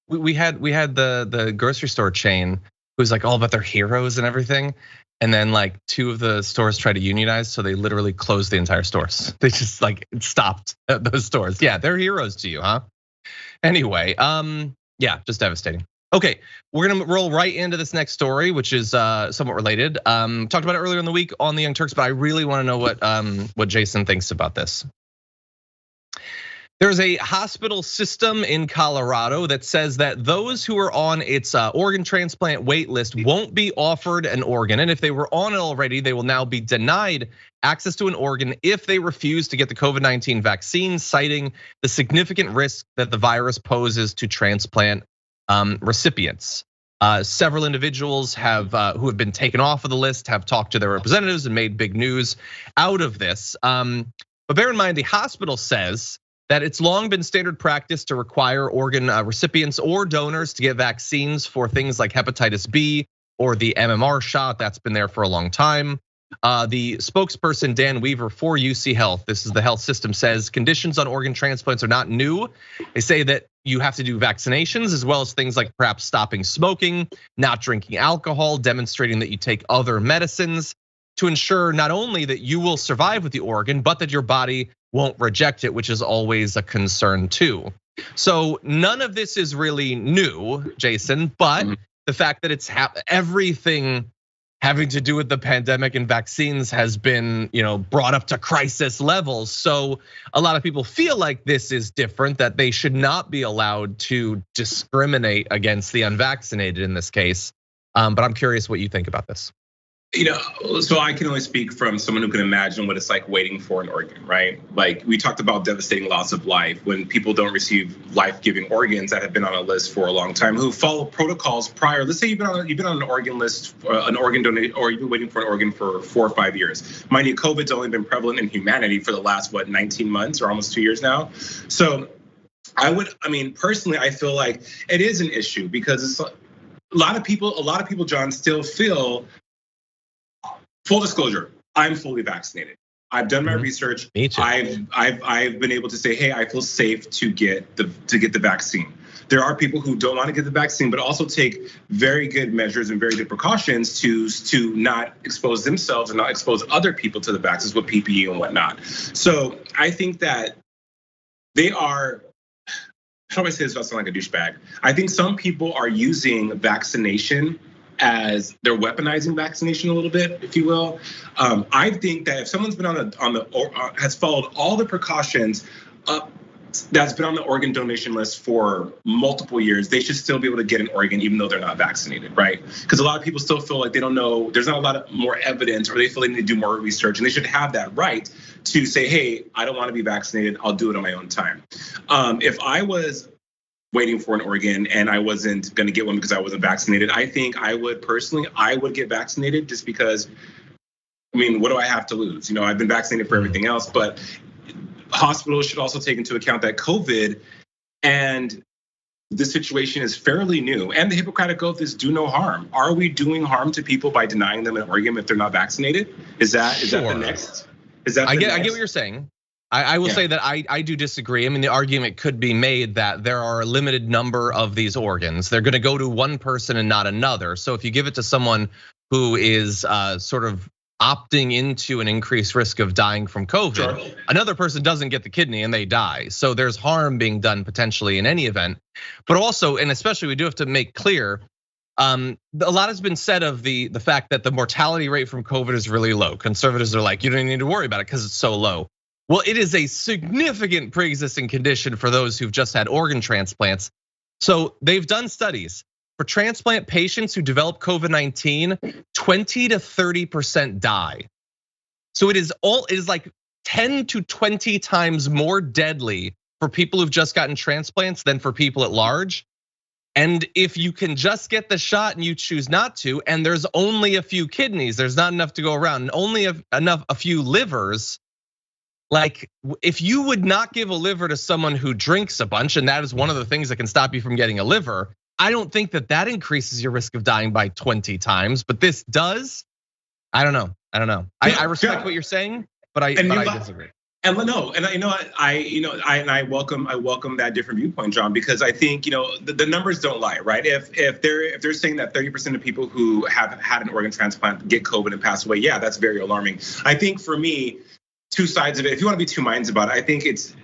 We had the grocery store chain who's all about their heroes and everything, and then 2 of the stores tried to unionize, so they literally closed the entire stores. They just stopped those stores. Yeah, they're heroes to you, huh? Anyway, yeah, just devastating. Okay, we're gonna roll right into this next story, which is somewhat related. Talked about it earlier in the week on the Young Turks, but I really want to know what Jason thinks about this. There's a hospital system in Colorado that says that those who are on its organ transplant wait list won't be offered an organ. And if they were on it already, they will now be denied access to an organ if they refuse to get the COVID-19 vaccine, citing the significant risk that the virus poses to transplant recipients. Several individuals who have been taken off of the list have talked to their representatives and made big news out of this. But bear in mind, the hospital says that it's long been standard practice to require organ recipients or donors to get vaccines for things like hepatitis B or the MMR shot. That's been there for a long time. The spokesperson, Dan Weaver for UC Health, this is the health system, says conditions on organ transplants are not new. They say that you have to do vaccinations as well as things like perhaps stopping smoking, not drinking alcohol, demonstrating that you take other medicines to ensure not only that you will survive with the organ, but that your body won't reject it, which is always a concern too. So none of this is really new, Jason, but the fact that it's everything having to do with the pandemic and vaccines has been, brought up to crisis levels. So a lot of people feel like this is different, that they should not be allowed to discriminate against the unvaccinated in this case. But I'm curious what you think about this. So I can only speak from someone who can imagine what it's like waiting for an organ, right? Like we talked about devastating loss of life when people don't receive life-giving organs that have been on a list for a long time, who follow protocols prior. Let's say you've been on an organ list, an organ donation, or you've been waiting for an organ for 4 or 5 years. Mind you, COVID's only been prevalent in humanity for the last 19 months or almost 2 years now. So personally, I feel like it is an issue because it's a lot of people, John, still feel. Full disclosure, I'm fully vaccinated. I've done my research. Me too. I've been able to say, hey, I feel safe to get the vaccine. There are people who don't want to get the vaccine, but also take very good measures and very good precautions to not expose themselves and not expose other people to the vaccines with PPE and whatnot. So I think that they are. How do I say this without sounding like a douchebag? I think some people are using vaccination as they're weaponizing vaccination a little bit, if you will. I think that if someone's been has followed all the precautions that's been on the organ donation list for multiple years, they should still be able to get an organ even though they're not vaccinated, right? Because a lot of people still feel like they don't know, there's not a lot of more evidence, or they feel they need to do more research, and they should have that right to say, hey, I don't want to be vaccinated, I'll do it on my own time. If I was waiting for an organ and I wasn't gonna get one because I wasn't vaccinated, I think I would get vaccinated just because, what do I have to lose? I've been vaccinated for everything else, but hospitals should also take into account that COVID and this situation is fairly new, and the Hippocratic Oath is do no harm. Are we doing harm to people by denying them an organ if they're not vaccinated? Is that the next? I get what you're saying. I will say that I do disagree. The argument could be made that there are a limited number of these organs. They're gonna go to one person and not another. So if you give it to someone who is sort of opting into an increased risk of dying from COVID, another person doesn't get the kidney and they die. So there's harm being done potentially in any event. But also, and especially we do have to make clear, a lot has been said of the fact that the mortality rate from COVID is really low. Conservatives are like, you don't need to worry about it because it's so low. Well, it is a significant pre-existing condition for those who've just had organ transplants. So they've done studies. For transplant patients who develop COVID-19, 20 to 30% die. So it is like 10 to 20 times more deadly for people who've just gotten transplants than for people at large. And if you can just get the shot and you choose not to, and there's only a few kidneys, there's not enough to go around, and only a few livers. Like, if you would not give a liver to someone who drinks a bunch, and that is one of the things that can stop you from getting a liver, I don't think that increases your risk of dying by 20 times, but this does. I don't know. I respect what you're saying, but I disagree. And I welcome that different viewpoint, John, because I think the numbers don't lie, right? If they're saying that 30% of people who have had an organ transplant get COVID and pass away, yeah, that's very alarming. I think for me, two sides of it. If you want to be two minds about it, I think it's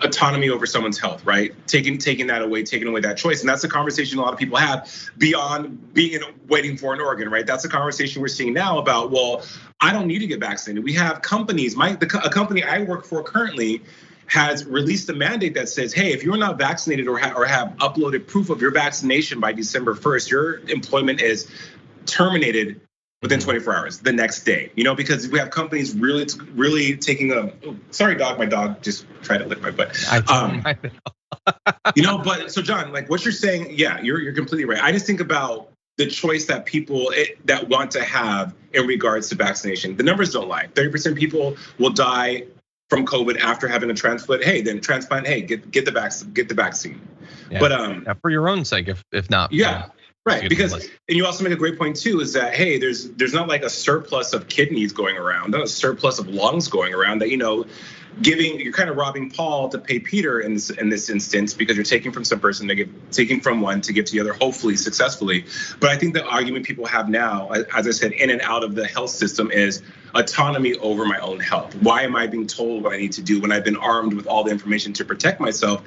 autonomy over someone's health, right? Taking away that choice, and that's a conversation a lot of people have beyond waiting for an organ, right? That's a conversation we're seeing now about, well, I don't need to get vaccinated. We have companies. A company I work for currently has released a mandate that says, hey, if you're not vaccinated or have uploaded proof of your vaccination by December 1st, your employment is terminated within 24 hours, the next day, because we have companies really taking sorry, dog, my dog just tried to lick my butt. But so John, like what you're saying, yeah, you're completely right. I just think about the choice that people that want to have in regards to vaccination. The numbers don't lie. 30% of people will die from COVID after having a transplant. Hey, then transplant. Hey, get the vaccine. Yeah. But for your own sake, if not. Yeah. Right, because and you also make a great point too, is that hey, there's not like a surplus of kidneys going around, not a surplus of lungs going around that you're kind of robbing Paul to pay Peter in this instance, because you're taking from some person taking from one to give to the other, hopefully successfully. But I think the argument people have now, as I said, in and out of the health system, is autonomy over my own health. Why am I being told what I need to do when I've been armed with all the information to protect myself,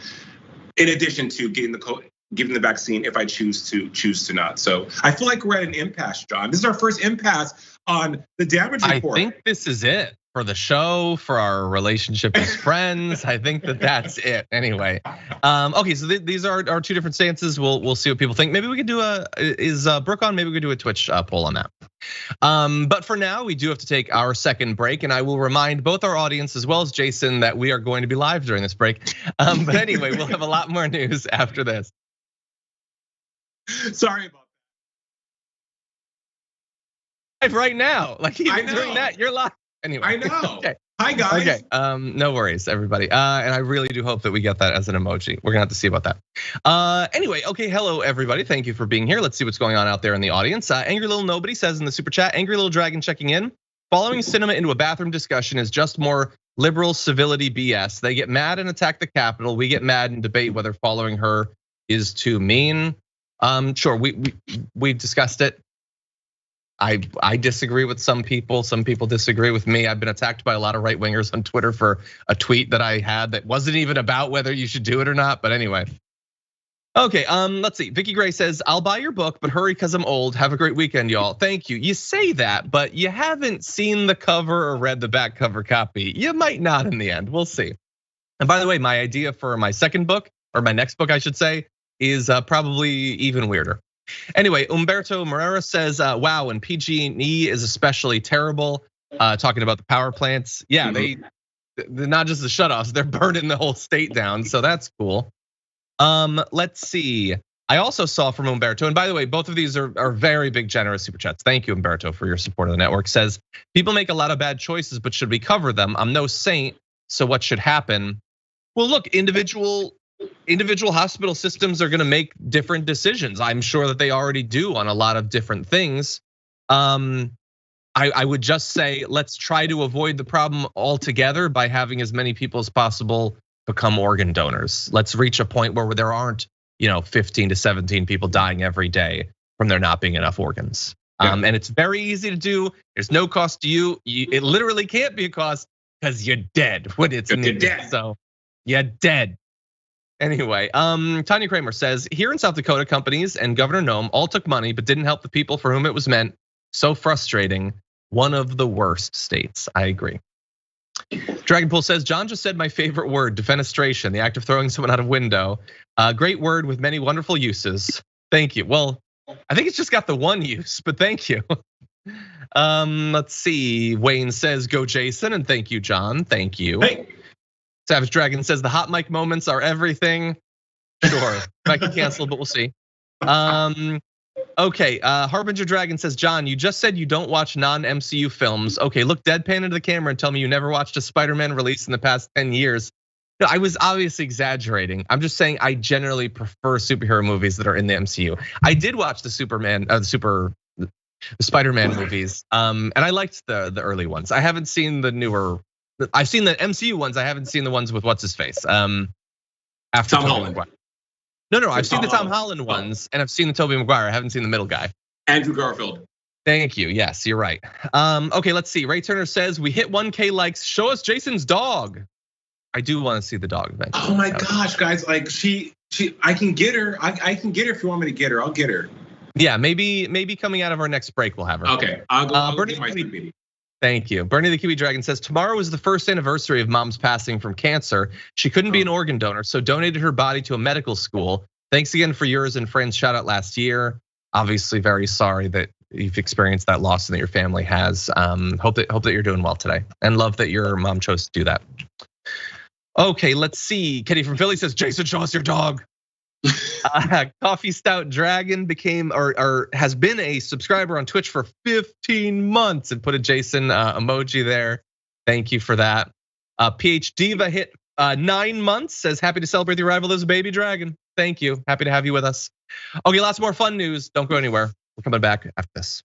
in addition to getting the vaccine if I choose to not. So I feel like we're at an impasse, John. This is our first impasse on the damage report. I think this is it. for the show, for our relationship as friends. I think that that's it. Anyway, okay, so these are our two different stances. We'll see what people think. Maybe we could do is Brooke on? Maybe we could do a Twitch poll on that. But for now, we do have to take our second break, and I will remind both our audience as well as Jason that we are going to be live during this break. But anyway, we'll have a lot more news after this. Sorry about that. Right now, like even doing that, you're live. Anyway, I know. Okay. Hi guys. Okay, no worries, everybody. And I really do hope that we get that as an emoji. We're gonna have to see about that. Anyway, okay, hello everybody. Thank you for being here. Let's see what's going on out there in the audience. Angry Little Nobody says in the super chat, Angry Little Dragon checking in. Following cinema into a bathroom discussion is just more liberal civility BS. They get mad and attack the Capitol. We get mad and debate whether following her is too mean. Sure, we've discussed it. I disagree with some people disagree with me. I've been attacked by a lot of right wingers on Twitter for a tweet that I had that wasn't even about whether you should do it or not, but anyway. Okay, let's see. Vicky Gray says, I'll buy your book, but hurry because I'm old. Have a great weekend, y'all. Thank you. You say that, but you haven't seen the cover or read the back cover copy. You might not in the end, we'll see. And by the way, my idea for my second book, or my next book I should say, is probably even weirder. Anyway, Umberto Morera says, wow, and PG&E is especially terrible, talking about the power plants. Yeah, they're not just the shutoffs, they're burning the whole state down, so that's cool. Let's see. I also saw from Umberto, and by the way, both of these are very big, generous super chats. Thank you, Umberto, for your support of the network. Says, people make a lot of bad choices, but should we cover them? I'm no saint, so what should happen? Well, look, individual hospital systems are gonna make different decisions. I'm sure that they already do on a lot of different things. I would just say, let's try to avoid the problem altogether by having as many people as possible become organ donors. Let's reach a point where there aren't 15 to 17 people dying every day from there not being enough organs. Yeah. And it's very easy to do. There's no cost to you. It literally can't be a cost because you're dead when it's needed. Dead. So you're dead. Anyway, Tanya Kramer says, here in South Dakota, companies and Governor Noem all took money but didn't help the people for whom it was meant. So frustrating. One of the worst states. I agree. Dragonpool says, John just said my favorite word, defenestration, the act of throwing someone out of window. Great word with many wonderful uses. Thank you. Well, I think it's just got the one use, but thank you. Let's see. Wayne says, go Jason, and thank you, John. Thank you. Hey. Savage Dragon says the hot mic moments are everything. Sure, might get canceled, but we'll see. Okay, Harbinger Dragon says, John, you just said you don't watch non-MCU films. Okay, look deadpan into the camera and tell me you never watched a Spider-Man release in the past 10 years. No, I was obviously exaggerating. I'm just saying I generally prefer superhero movies that are in the MCU. I did watch the Spider-Man movies, and I liked the early ones. I haven't seen the newer. I've seen the MCU ones. I haven't seen the ones with what's his face. After Tom Holland. No, I've seen the Tom Holland ones, and I've seen the Tobey Maguire. I haven't seen the middle guy. Andrew Garfield. Thank you. Yes, you're right. Okay, let's see. Ray Turner says we hit 1K likes. Show us Jason's dog. I do want to see the dog eventually. Oh my gosh, guys! Like I can get her. I can get her if you want me to get her. I'll get her. Yeah, maybe coming out of our next break, we'll have her. Okay, I'll go get my baby. Thank you. Bernie the Kiwi Dragon says, tomorrow is the first anniversary of mom's passing from cancer. She couldn't be an organ donor, so donated her body to a medical school. Thanks again for yours and friends' shout out last year. Obviously very sorry that you've experienced that loss and that your family has. Hope that you're doing well today and love that your mom chose to do that. Okay, let's see. Kenny from Philly says, Jason, show us your dog. Coffee Stout Dragon became or has been a subscriber on Twitch for 15 months and put a Jason emoji there. Thank you for that. PH Diva hit 9 months, says happy to celebrate the arrival as a baby dragon. Thank you. Happy to have you with us. Okay, lots more fun news. Don't go anywhere. We're coming back after this.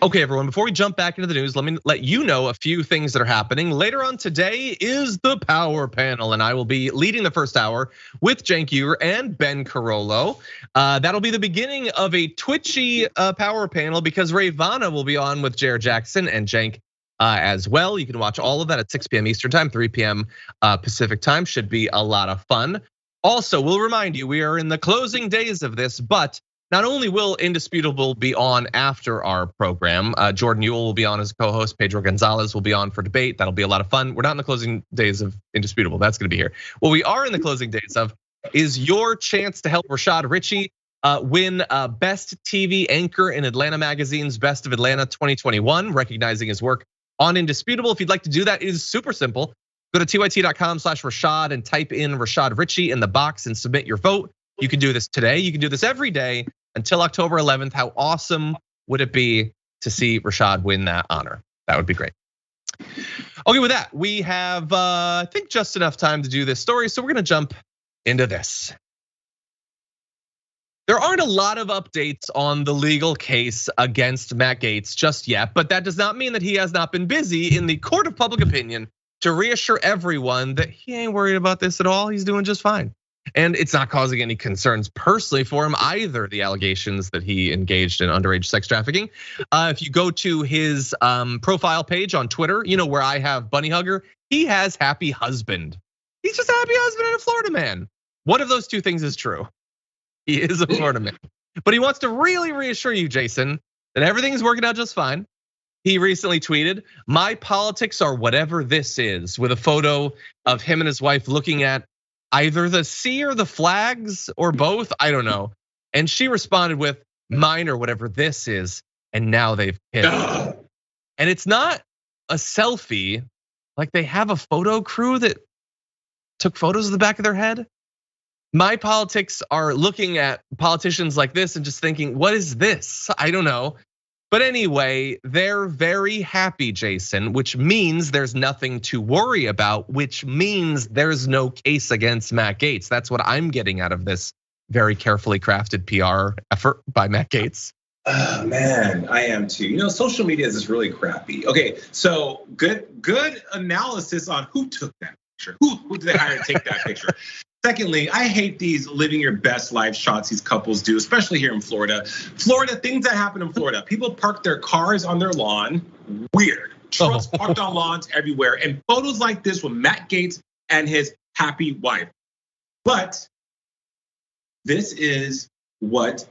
Okay, everyone, before we jump back into the news, let me let you know a few things that are happening. Later on today is the Power Panel, and I will be leading the first hour with Cenk Uygur and Ben Carollo. That'll be the beginning of a twitchy Power Panel because Ray Vanna will be on with Jared Jackson and Cenk as well. You can watch all of that at 6 p.m. Eastern time, 3 p.m. Pacific time. Should be a lot of fun. Also, we'll remind you, we are in the closing days of this, but not only will Indisputable be on after our program, Jordan Ewell will be on as a co-host, Pedro Gonzalez will be on for debate. That'll be a lot of fun. We're not in the closing days of Indisputable. That's going to be here. What we are in the closing days of is your chance to help Rashad Richey win Best TV Anchor in Atlanta Magazine's Best of Atlanta 2021, recognizing his work on Indisputable. If you'd like to do that, it is super simple. Go to tyt.com/Rashad and type in Rashad Richey in the box and submit your vote. You can do this today. You can do this every day until October 11th. How awesome would it be to see Rashad win that honor? That would be great. Okay, with that, we have, I think, just enough time to do this story. So we're gonna jump into this. There aren't a lot of updates on the legal case against Matt Gaetz just yet, but that does not mean that he has not been busy in the court of public opinion to reassure everyone that he ain't worried about this at all. He's doing just fine. And it's not causing any concerns personally for him either, the allegations that he engaged in underage sex trafficking. If you go to his profile page on Twitter, you know where I have Bunny Hugger, he has happy husband. He's just a happy husband and a Florida man. One of those two things is true. He is a Florida man. But he wants to really reassure you, Jason, that everything's working out just fine. He recently tweeted, "My politics are whatever this is," with a photo of him and his wife looking at either the sea or the flags or both, I don't know. And she responded with, "Mine or whatever this is," and now they've kissed. And it's not a selfie, like they have a photo crew that took photos of the back of their head. My politics are looking at politicians like this and just thinking, what is this? I don't know. But anyway, they're very happy, Jason, which means there's nothing to worry about, which means there's no case against Matt Gaetz. That's what I'm getting out of this very carefully crafted PR effort by Matt Gaetz. Oh man, I am too. You know, social media is just really crappy. Okay, so good analysis on who took that picture. Who did they hire to take that picture? Secondly, I hate these living your best life shots these couples do, especially here in Florida. Florida, things that happen in Florida. People park their cars on their lawn, weird. Trucks parked on lawns everywhere. And photos like this with Matt Gaetz and his happy wife. But this is what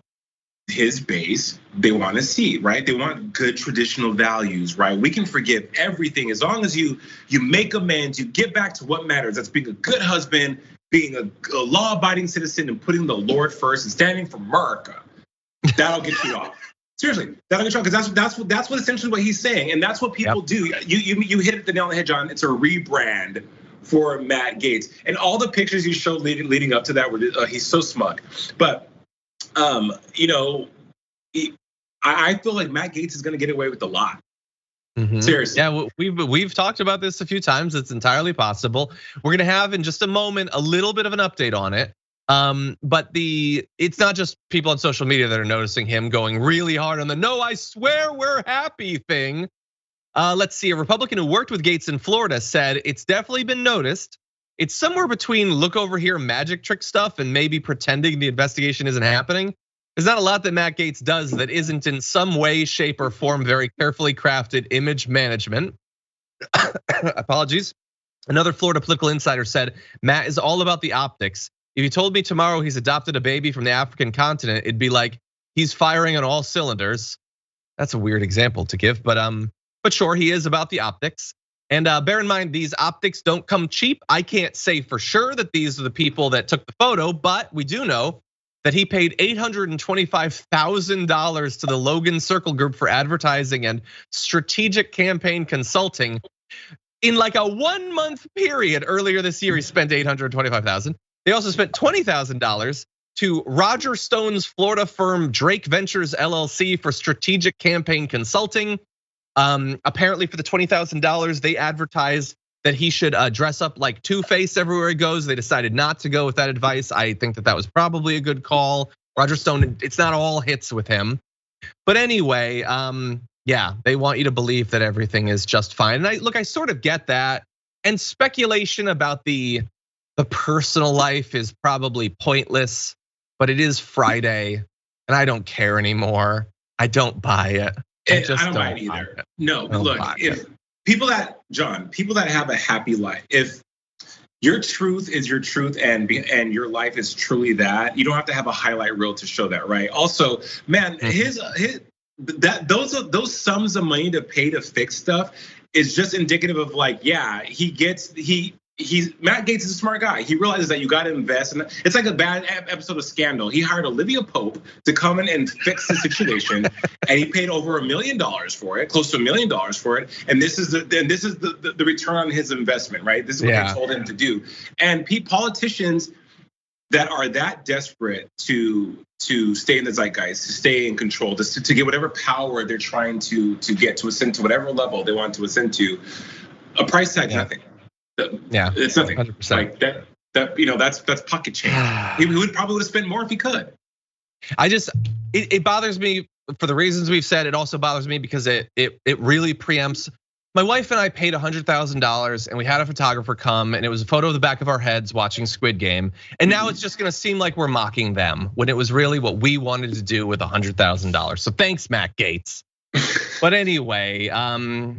his base, they want to see, right? They want good traditional values, right? We can forgive everything as long as you make amends, you get back to what matters. That's being a good husband, being a law-abiding citizen and putting the Lord first and standing for America. That'll get you off. Seriously, that'll get you off, because that's what essentially what he's saying, and that's what people do. You hit the nail on the head, John. It's a rebrand for Matt Gaetz, and all the pictures you showed leading up to that were he's so smug. But you know, I feel like Matt Gaetz is going to get away with a lot. Seriously. Yeah, we've talked about this a few times. It's entirely possible. We're gonna have in just a moment a little bit of an update on it. But it's not just people on social media that are noticing him going really hard on the "no, I swear we're happy" thing. Let's see, a Republican who worked with Gaetz in Florida said it's definitely been noticed. It's somewhere between look over here magic trick stuff and maybe pretending the investigation isn't happening. There's not a lot that Matt Gaetz does that isn't in some way, shape, or form very carefully crafted image management. Apologies. Another Florida political insider said, Matt is all about the optics. If you told me tomorrow he's adopted a baby from the African continent, it'd be like he's firing on all cylinders. That's a weird example to give, but sure, he is about the optics. And bear in mind, these optics don't come cheap. I can't say for sure that these are the people that took the photo, but we do know that he paid $825,000 to the Logan Circle Group for advertising and strategic campaign consulting. In like a 1 month period earlier this year, he spent $825,000. They also spent $20,000 to Roger Stone's Florida firm Drake Ventures LLC for strategic campaign consulting. Apparently for the $20,000, they advertised that he should dress up like Two-Face everywhere he goes. They decided not to go with that advice. I think that was probably a good call. Roger Stone, it's not all hits with him. But anyway, yeah, they want you to believe that everything is just fine. And I sort of get that. And speculation about the personal life is probably pointless, but it is Friday and I don't care anymore. I don't buy it. I don't buy it either. No, look, if people that have a happy life, if your truth is your truth, and your life is truly that. You don't have to have a highlight reel to show that, right? Also, man, those sums of money to pay to fix stuff is just indicative of like, yeah, Matt Gaetz is a smart guy. He realizes that you got to invest, and it's like a bad episode of Scandal. He hired Olivia Pope to come in and fix the situation, and he paid over $1 million for it, close to $1 million for it. And this is the return on his investment, right? This is what they told him to do. And politicians that are that desperate to stay in the zeitgeist, to stay in control, to get whatever power they're trying to get to ascend to whatever level they want to ascend to, a price tag, nothing. Yeah, it's nothing. 100%. Like that that's pocket change. He would have spent more if he could. It bothers me for the reasons we've said. It also bothers me because it really preempts. My wife and I paid $100,000 and we had a photographer come, and it was a photo of the back of our heads watching Squid Game. And now it's just gonna seem like we're mocking them when it was really what we wanted to do with $100,000. So thanks, Matt Gaetz. But anyway,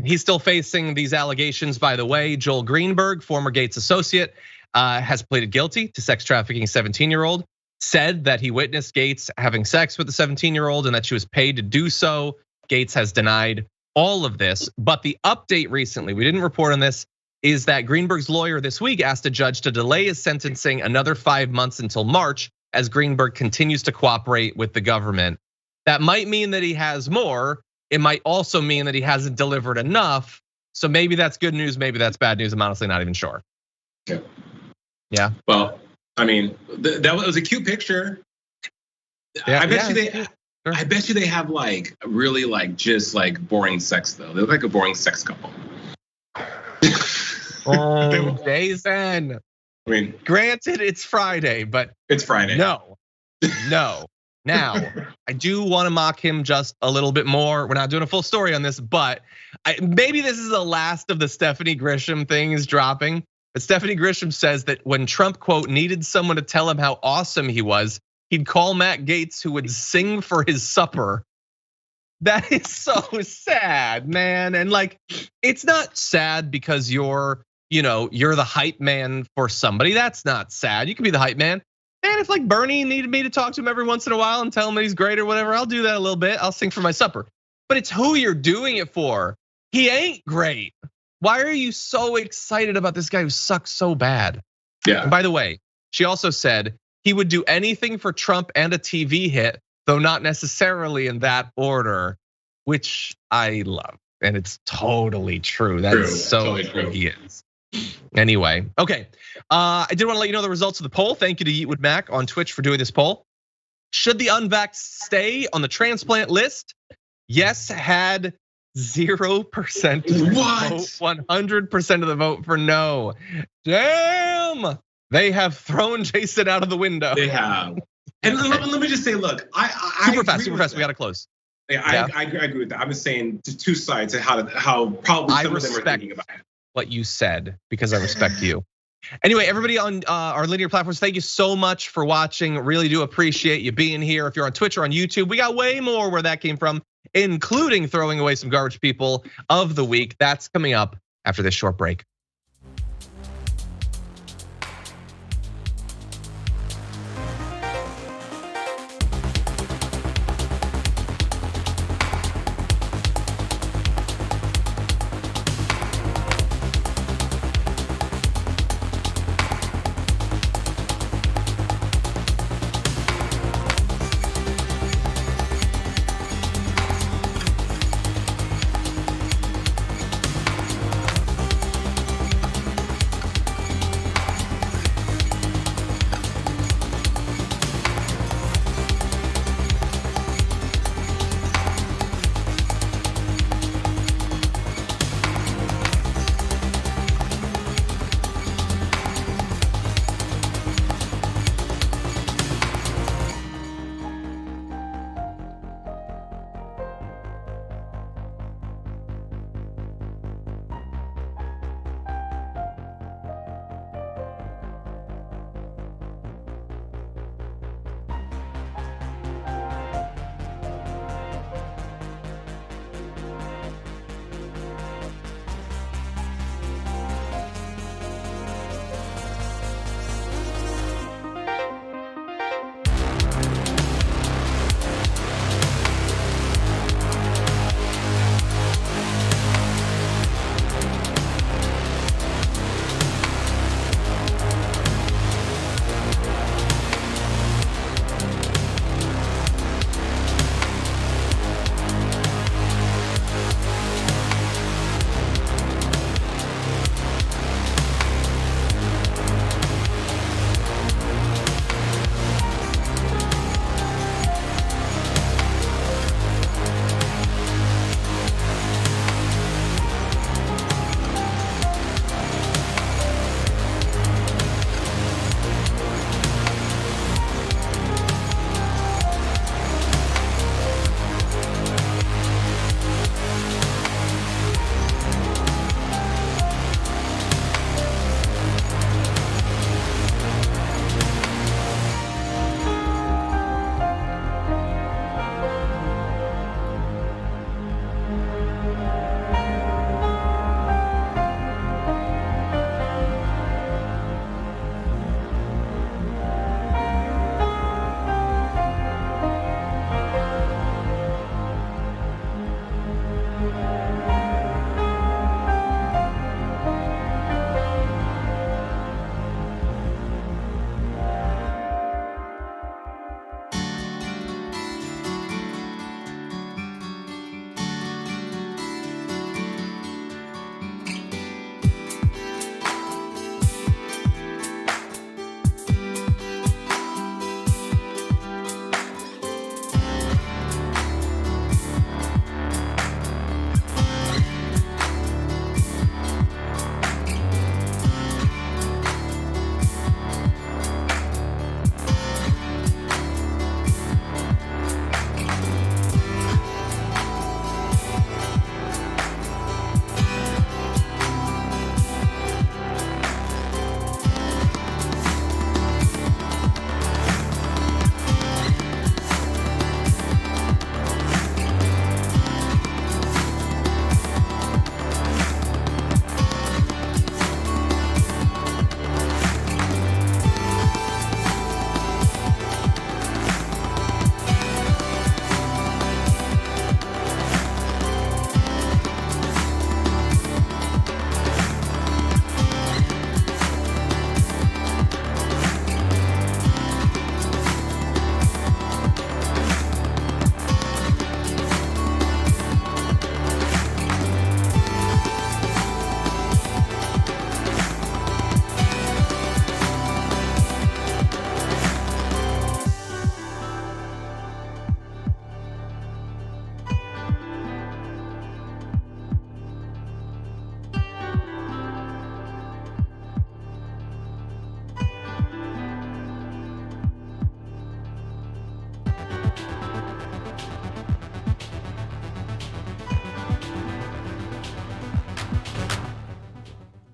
he's still facing these allegations, by the way. Joel Greenberg, former Gaetz associate, has pleaded guilty to sex trafficking a 17-year-old, said that he witnessed Gaetz having sex with the 17-year-old and that she was paid to do so. Gaetz has denied all of this, but the update recently, we didn't report on this, is that Greenberg's lawyer this week asked a judge to delay his sentencing another 5 months until March as Greenberg continues to cooperate with the government. That might mean that he has more. It might also mean that he hasn't delivered enough. So maybe that's good news, maybe that's bad news. I'm honestly not even sure. Yeah. Well, I mean, that was a cute picture. Yeah, I bet you they have like really like just like boring sex though. They look like a boring sex couple. Oh, Jason. I mean, granted, it's Friday, but it's Friday. No. Now, I do want to mock him just a little bit more. We're not doing a full story on this, but maybe this is the last of the Stephanie Grisham things dropping. But Stephanie Grisham says that when Trump, quote, needed someone to tell him how awesome he was, he'd call Matt Gaetz, who would sing for his supper. That is so sad, man. And like, it's not sad because you're the hype man for somebody. That's not sad. You can be the hype man. And if like Bernie needed me to talk to him every once in a while and tell him that he's great or whatever, I'll do that a little bit. I'll sing for my supper. But it's who you're doing it for. He ain't great. Why are you so excited about this guy who sucks so bad? Yeah. And by the way, she also said he would do anything for Trump and a TV hit, though not necessarily in that order, which I love. And it's totally true. That's so totally true. True. He is. Anyway, okay. I did want to let you know the results of the poll. Thank you to Yeetwood Mac on Twitch for doing this poll. Should the unvaxxed stay on the transplant list? Yes, had 0% of the vote, 100% of the vote for no. Damn, they have thrown Jason out of the window. They have. And let me just say, look, super fast. We gotta close. Yeah, I agree with that. I'm just saying two sides of how probably some of them are thinking about it. What you said, because I respect you. Anyway, everybody on our linear platforms, thank you so much for watching. Really do appreciate you being here. If you're on Twitch or on YouTube, we got way more where that came from, including throwing away some garbage people of the week. That's coming up after this short break.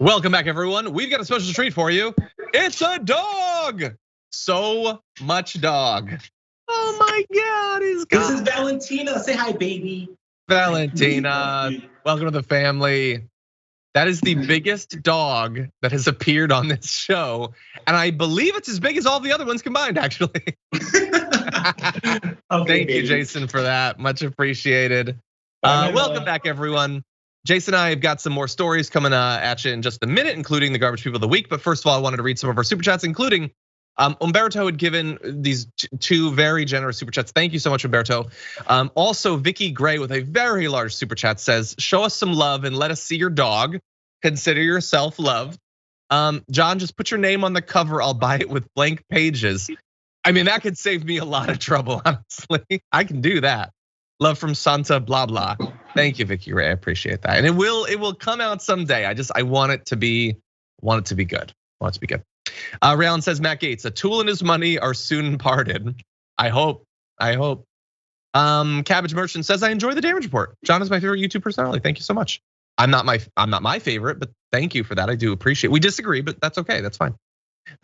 Welcome back, everyone. We've got a special treat for you. It's a dog. So much dog. Oh my God, he's gone. This is Valentina. Say hi, baby. Valentina, welcome to the family. That is the biggest dog that has appeared on this show. And I believe it's as big as all the other ones combined, actually. Thank you, Jason, for that. Much appreciated. Welcome back, everyone. Jason and I have got some more stories coming at you in just a minute, including the garbage people of the week. But first of all, I wanted to read some of our super chats, including Umberto had given these two very generous super chats. Thank you so much, Umberto. Also, Vicky Gray with a very large super chat says, show us some love and let us see your dog. Consider yourself loved. John, just put your name on the cover. I'll buy it with blank pages. I mean, that could save me a lot of trouble, honestly. I can do that. Love from Santa, blah, blah. Thank you, Vicky Ray, I appreciate that. And it will come out someday. I want it to be good. Want it to be good. Raylan says, Matt Gaetz, a tool and his money are soon parted. I hope. Cabbage Merchant says, I enjoy the damage report. John is my favorite YouTube personality. Thank you so much. I'm not my favorite, but thank you for that. I do appreciate it. We disagree, but that's okay. That's fine.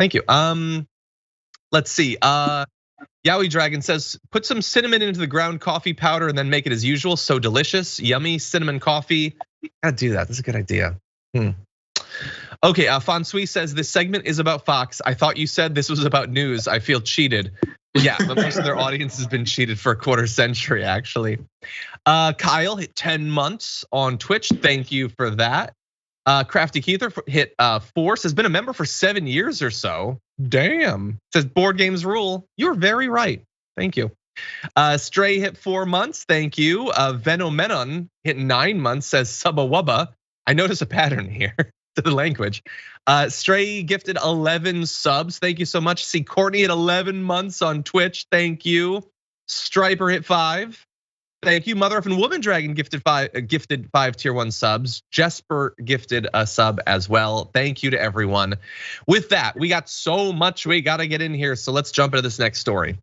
Thank you. Let's see. Yowie Dragon says, put some cinnamon into the ground coffee powder and then make it as usual. So delicious, yummy cinnamon coffee. Gotta do that. That's a good idea. Okay, Fonsui says this segment is about Fox. I thought you said this was about news. I feel cheated. Yeah, but most of their audience has been cheated for a quarter century, actually. Kyle hit 10 months on Twitch. Thank you for that. Crafty Keither hit Force, has been a member for 7 years or so. Damn. Says board games rule. You're very right. Thank you. Stray hit 4 months. Thank you. Venomenon hit 9 months. Says Subba Wubba. I notice a pattern here to the language. Stray gifted 11 subs. Thank you so much. See, Courtney hit 11 months on Twitch. Thank you. Striper hit 5. Thank you. Mother effing Woman Dragon gifted 5 tier 1 subs. Jesper gifted a sub as well. Thank you to everyone. With that, we got so much we gotta get in here. So let's jump into this next story.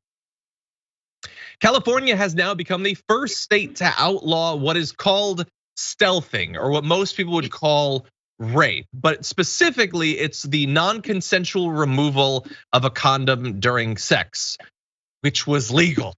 California has now become the first state to outlaw what is called stealthing, or what most people would call rape. But specifically, it's the non-consensual removal of a condom during sex, which was legal.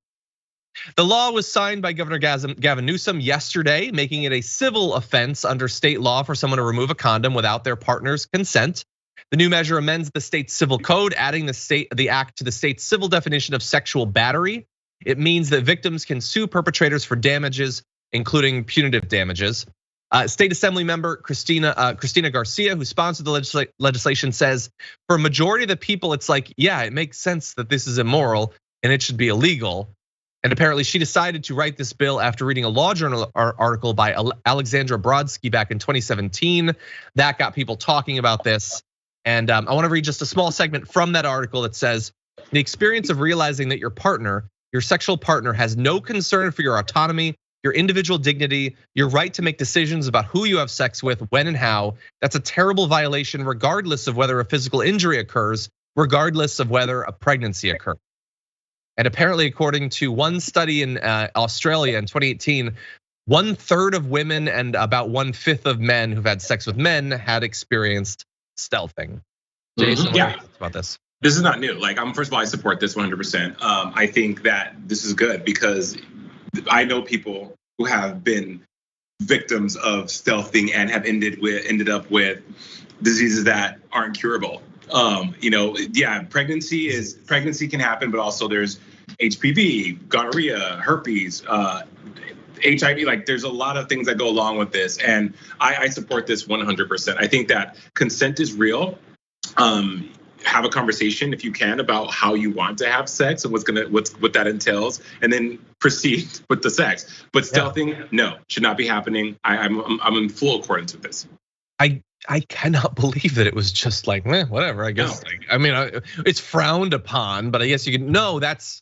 The law was signed by Governor Gavin Newsom yesterday, making it a civil offense under state law for someone to remove a condom without their partner's consent. The new measure amends the state's civil code, adding the act to the state's civil definition of sexual battery. It means that victims can sue perpetrators for damages, including punitive damages. State Assembly member Christina Garcia, who sponsored the legislation, says for a majority of the people, it's like, yeah, it makes sense that this is immoral and it should be illegal. And apparently she decided to write this bill after reading a law journal article by Alexandra Brodsky back in 2017. That got people talking about this. And I wanna read just a small segment from that article that says, the experience of realizing that your sexual partner has no concern for your autonomy, your individual dignity, your right to make decisions about who you have sex with, when and how, that's a terrible violation regardless of whether a physical injury occurs, regardless of whether a pregnancy occurs. And apparently, according to one study in Australia in 2018, 1/3 of women and about 1/5 of men who've had sex with men had experienced stealthing. Jason, what do you think about this? This is not new. Like, first of all, I support this 100%. I think that this is good because I know people who have been victims of stealthing and have ended up with diseases that aren't curable. Pregnancy can happen, but also there's HPV, gonorrhea, herpes, HIV. Like, there's a lot of things that go along with this, and I support this 100%. I think that consent is real. Have a conversation if you can about how you want to have sex and what that entails, and then proceed with the sex. But stealthing, no, should not be happening. I'm in full accordance with this. I cannot believe that it was just like, whatever. I guess. No. It's frowned upon, but I guess you can. No, that's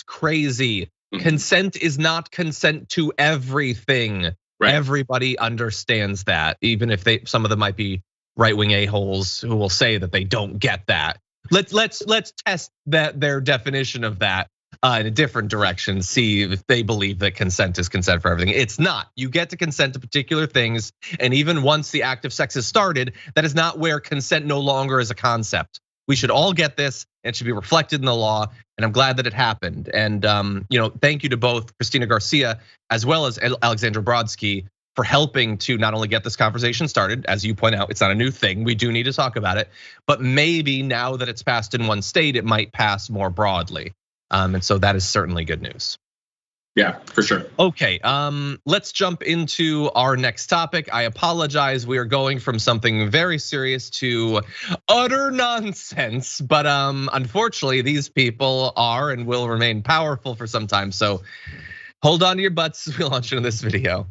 crazy. Mm-hmm. Consent is not consent to everything. Right. Everybody understands that, even if some of them might be right-wing a-holes who will say that they don't get that. Let's test their definition of that in a different direction, see if they believe that consent is consent for everything. It's not. You get to consent to particular things, and even once the act of sex is started, that is not where consent no longer is a concept. We should all get this, and it should be reflected in the law, and I'm glad that it happened. And thank you to both Christina Garcia as well as Alexandra Brodsky for helping to not only get this conversation started, as you point out, it's not a new thing, we do need to talk about it, but maybe now that it's passed in one state, it might pass more broadly. And so that is certainly good news. Yeah, for sure. Okay, let's jump into our next topic. I apologize, we are going from something very serious to utter nonsense, but unfortunately these people are and will remain powerful for some time. So hold on to your butts as we launch into this video.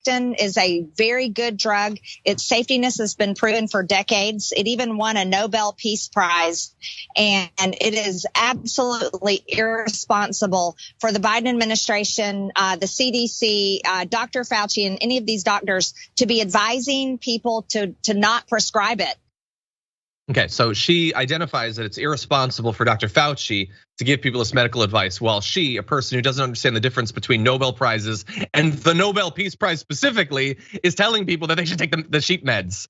Is a very good drug. Its safetiness has been proven for decades. It even won a Nobel Peace Prize. And it is absolutely irresponsible for the Biden administration, the CDC, Dr. Fauci, and any of these doctors to be advising people to not prescribe it. Okay, so she identifies that it's irresponsible for Dr. Fauci to give people this medical advice, while she, a person who doesn't understand the difference between Nobel Prizes and the Nobel Peace Prize specifically, is telling people that they should take the sheep meds.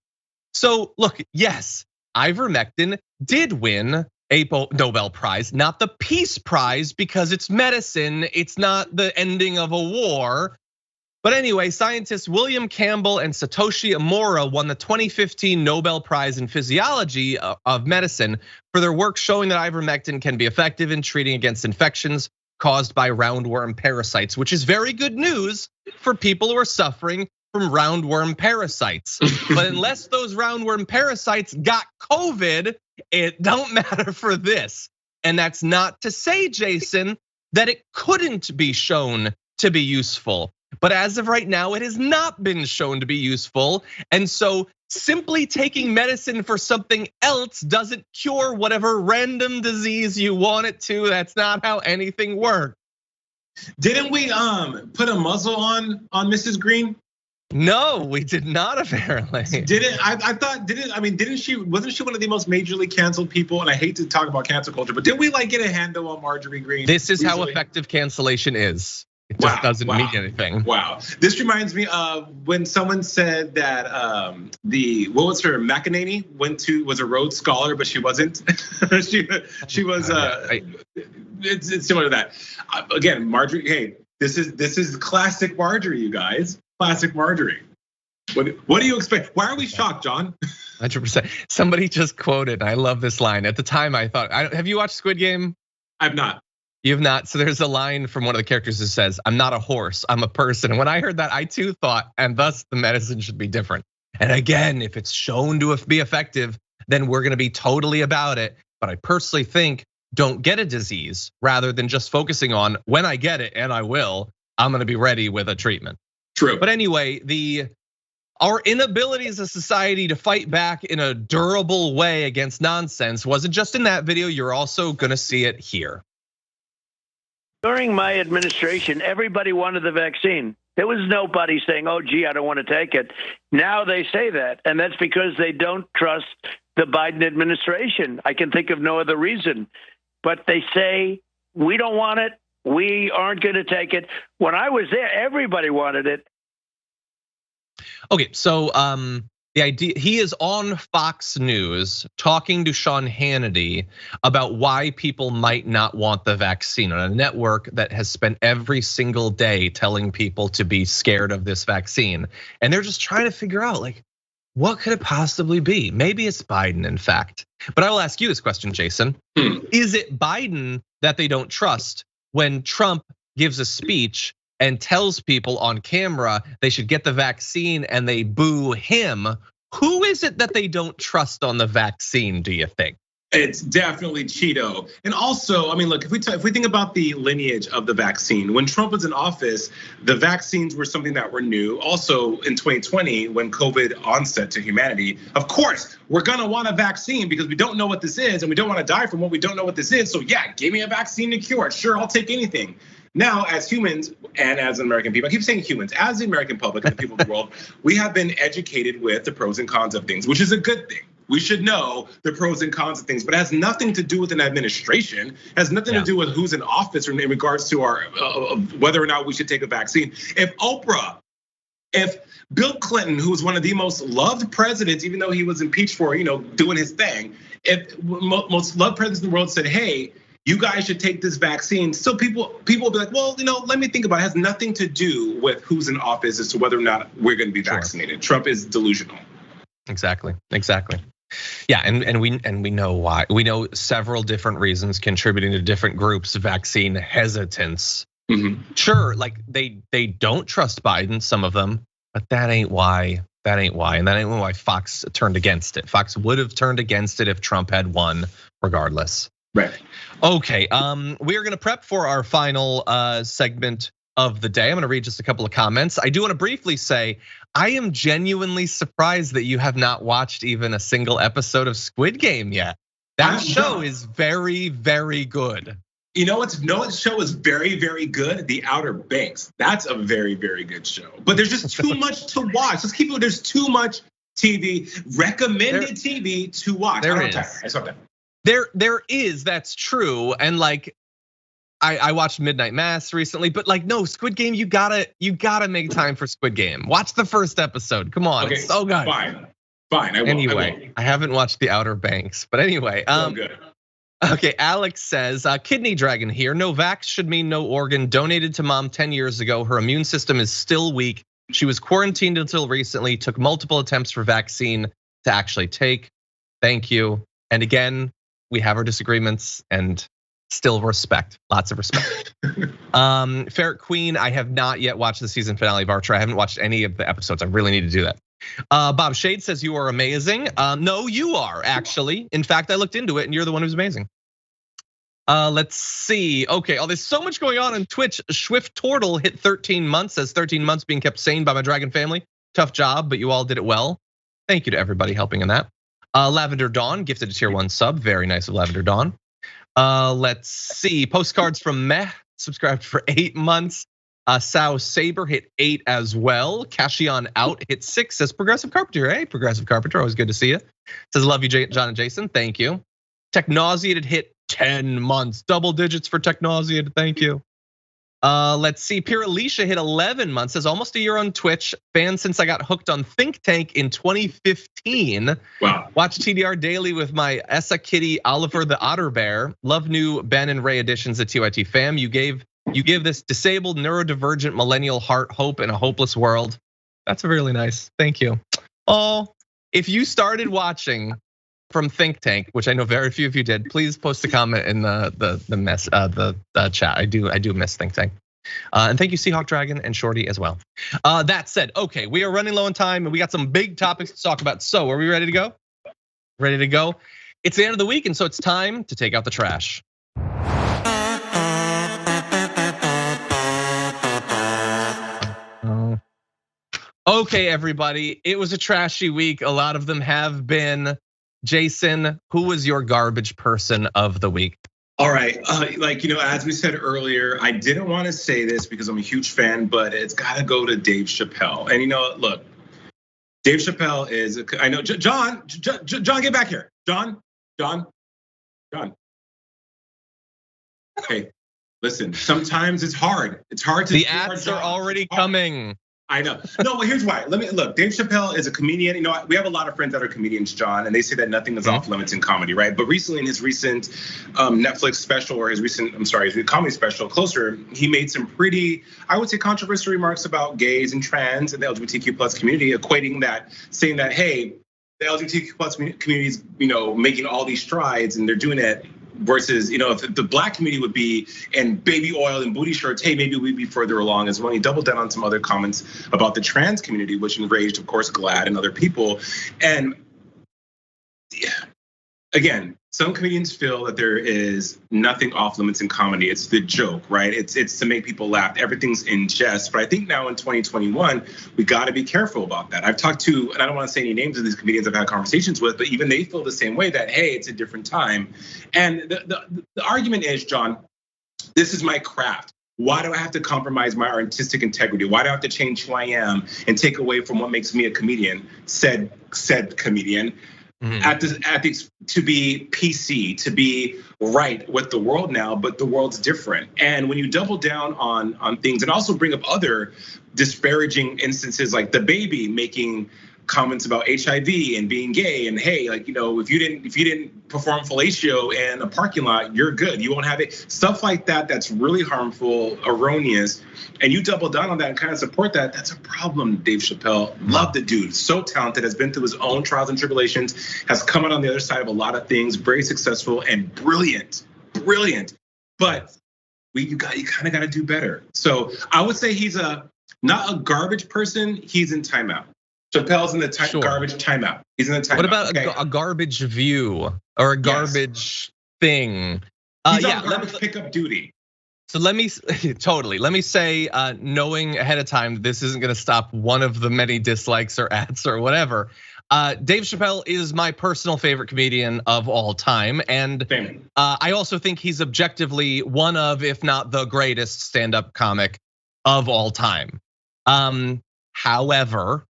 So look, yes, Ivermectin did win a Nobel Prize, not the Peace Prize, because it's medicine, it's not the ending of a war. But anyway, scientists William Campbell and Satoshi Amora won the 2015 Nobel Prize in Physiology of Medicine for their work showing that ivermectin can be effective in treating against infections caused by roundworm parasites, which is very good news for people who are suffering from roundworm parasites. But unless those roundworm parasites got COVID, it don't matter for this. And that's not to say, Jason, that it couldn't be shown to be useful. But as of right now, it has not been shown to be useful. And so simply taking medicine for something else doesn't cure whatever random disease you want it to. That's not how anything works. Didn't we put a muzzle on Mrs. Greene? No, we did not apparently. Wasn't she one of the most majorly canceled people? And I hate to talk about cancel culture, but did we get a handle on Marjorie Greene? This is how effective cancellation is. It just doesn't mean anything. Wow. This reminds me of when someone said that what was her, McEnany was a Rhodes Scholar, but she wasn't. she was it's similar to that. Again, Marjorie, hey, this is classic Marjorie, you guys. Classic Marjorie. What do you expect? Why are we shocked, John? 100%. Somebody just quoted, I love this line. At the time I thought, have you watched Squid Game? I've not. You have not. So there's a line from one of the characters that says, I'm not a horse, I'm a person. And when I heard that, I too thought, and thus the medicine should be different. And again, if it's shown to be effective, then we're gonna be totally about it. But I personally think, don't get a disease rather than just focusing on when I get it, and I will, I'm gonna be ready with a treatment. True. But anyway, our inability as a society to fight back in a durable way against nonsense wasn't just in that video, you're also gonna see it here. During my administration, everybody wanted the vaccine. There was nobody saying, oh, gee, I don't want to take it. Now they say that, and that's because they don't trust the Biden administration. I can think of no other reason. But they say, we don't want it, we aren't going to take it. When I was there, everybody wanted it. Okay, so the idea, he is on Fox News talking to Sean Hannity about why people might not want the vaccine on a network that has spent every single day telling people to be scared of this vaccine. And they're just trying to figure out, what could it possibly be? Maybe it's Biden, in fact. But I will ask you this question, Jason. Is it Biden that they don't trust when Trump gives a speech and tells people on camera they should get the vaccine and they boo him? Who is it that they don't trust on the vaccine, do you think? It's definitely Cheeto. And also, I mean, look, if we think about the lineage of the vaccine, when Trump was in office, the vaccines were something that were new. Also in 2020, when COVID onset to humanity, of course, we're gonna want a vaccine because we don't know what this is and we don't wanna die from what we don't know what this is. So yeah, give me a vaccine to cure it. Sure, I'll take anything. Now, as humans and as American people, I keep saying humans, as the American public and the people of the world, we have been educated with the pros and cons of things, which is a good thing. We should know the pros and cons of things, but it has nothing to do with an administration. It has nothing to do with who's in office or in regards to our whether or not we should take a vaccine. If Bill Clinton, who was one of the most loved presidents, even though he was impeached for, doing his thing, if most loved presidents in the world said, hey, you guys should take this vaccine. So people will be like, well, let me think about it. It has nothing to do with who's in office as to whether or not we're going to be vaccinated. Trump is delusional. Exactly. Yeah, and we know why. We know several different reasons contributing to different groups' vaccine hesitance. Sure, like they don't trust Biden, some of them, but that ain't why. And that ain't why Fox turned against it. Fox would have turned against it if Trump had won, regardless. Right. Okay, we are gonna prep for our final segment of the day. I'm gonna read just a couple of comments. I do wanna briefly say, I am genuinely surprised that you have not watched even a single episode of Squid Game yet. That show is very, very good. What show is very, very good? The Outer Banks. That's a very, very good show. But there's just too much to watch. Let's keep it. There's too much TV, recommended TV to watch. I saw that. There is, that's true. And like, I watched Midnight Mass recently, but like, no, Squid Game, you gotta make time for Squid Game. Watch the first episode. Come on, it's so good. Fine. I will. I haven't watched The Outer Banks, but anyway. So good. Okay, Alex says, kidney dragon here. No vax should mean no organ. Donated to mom 10 years ago. Her immune system is still weak. She was quarantined until recently. Took multiple attempts for vaccine to actually take. Thank you. And again, we have our disagreements and still respect, lots of respect. Ferret Queen, I have not yet watched the season finale of Archer. I haven't watched any of the episodes. I really need to do that. Bob Shade says you are amazing. No, you are actually. In fact, I looked into it and you're the one who's amazing. Let's see. Okay, there's so much going on Twitch. Swift Turtle hit 13 months, says 13 months being kept sane by my dragon family. Tough job, but you all did it well. Thank you to everybody helping in that. Lavender Dawn gifted a tier 1 sub. Very nice of Lavender Dawn. Let's see. Postcards from Meh subscribed for 8 months. Sao Saber hit 8 as well. Cashion Out hit 6, says Progressive Carpenter. Hey, Progressive Carpenter, always good to see you. Says love you, John and Jason. Thank you. Technauseated hit 10 months. Double digits for Technauseated. Thank you. Let's see. Pure Alicia hit 11 months. Says almost a year on Twitch. Fan since I got hooked on Think Tank in 2015. Wow. Watch TDR daily with my Essa Kitty Oliver the Otter Bear. Love new Ben and Ray editions at TYT fam. You give this disabled, neurodivergent millennial heart hope in a hopeless world. That's really nice. Thank you. If you started watching from Think Tank, which I know very few of you did, please post a comment in the chat. I do miss Think Tank. And thank you, Seahawk Dragon and Shorty as well. That said, okay, we are running low on time and we got some big topics to talk about. So are we ready to go? Ready to go? It's the end of the week, and so it's time to take out the trash. Okay, everybody, it was a trashy week. A lot of them have been. Jason, who was your garbage person of the week? All right, as we said earlier, I didn't want to say this because I'm a huge fan, but it's got to go to Dave Chappelle. And look, Dave Chappelle is, I know, John, get back here. John. Okay, listen, sometimes it's hard. It's hard to. The ads are already coming. I know. No, well, here's why. Look. Dave Chappelle is a comedian. We have a lot of friends that are comedians, John, and they say that nothing is off limits in comedy, right? But recently, in his recent Netflix special, or his comedy special, Closer, he made some pretty, I would say, controversial remarks about gays and trans and the LGBTQ plus community, saying that, hey, the LGBTQ plus community is, making all these strides and they're doing it. Versus, if the black community would be in baby oil and booty shorts, hey, maybe we'd be further along as well. He doubled down on some other comments about the trans community, which enraged, of course, Glad and other people. And again, some comedians feel that there is nothing off limits in comedy. It's the joke, right? It's to make people laugh. Everything's in jest. But I think now in 2021, we got to be careful about that. I've talked to, and I don't want to say any names of these comedians I've had conversations with, but even they feel the same way that, hey, it's a different time. And the argument is, John, this is my craft. Why do I have to compromise my artistic integrity? Why do I have to change who I am and take away from what makes me a comedian? Said comedian. to be PC, to be right with the world now, but the world's different. And when you double down on things and also bring up other disparaging instances like the baby making comments about HIV and being gay, and hey, like, you know, if you didn't perform fellatio in a parking lot, you're good, you won't have it. Stuff like that, that's really harmful, erroneous, and you double down on that and kind of support that. That's a problem, Dave Chappelle. Love the dude, so talented, has been through his own trials and tribulations, has come out on the other side of a lot of things, very successful and brilliant. But you kind of got to do better. So I would say he's not a garbage person. He's in timeout. Chappelle's in the garbage timeout. He's in the timeout. What about a garbage view or a garbage thing? He's on garbage pickup duty. So let me say, knowing ahead of time this isn't going to stop one of the many dislikes or ads or whatever. Dave Chappelle is my personal favorite comedian of all time, and I also think he's objectively one of, if not the greatest stand-up comic of all time. However,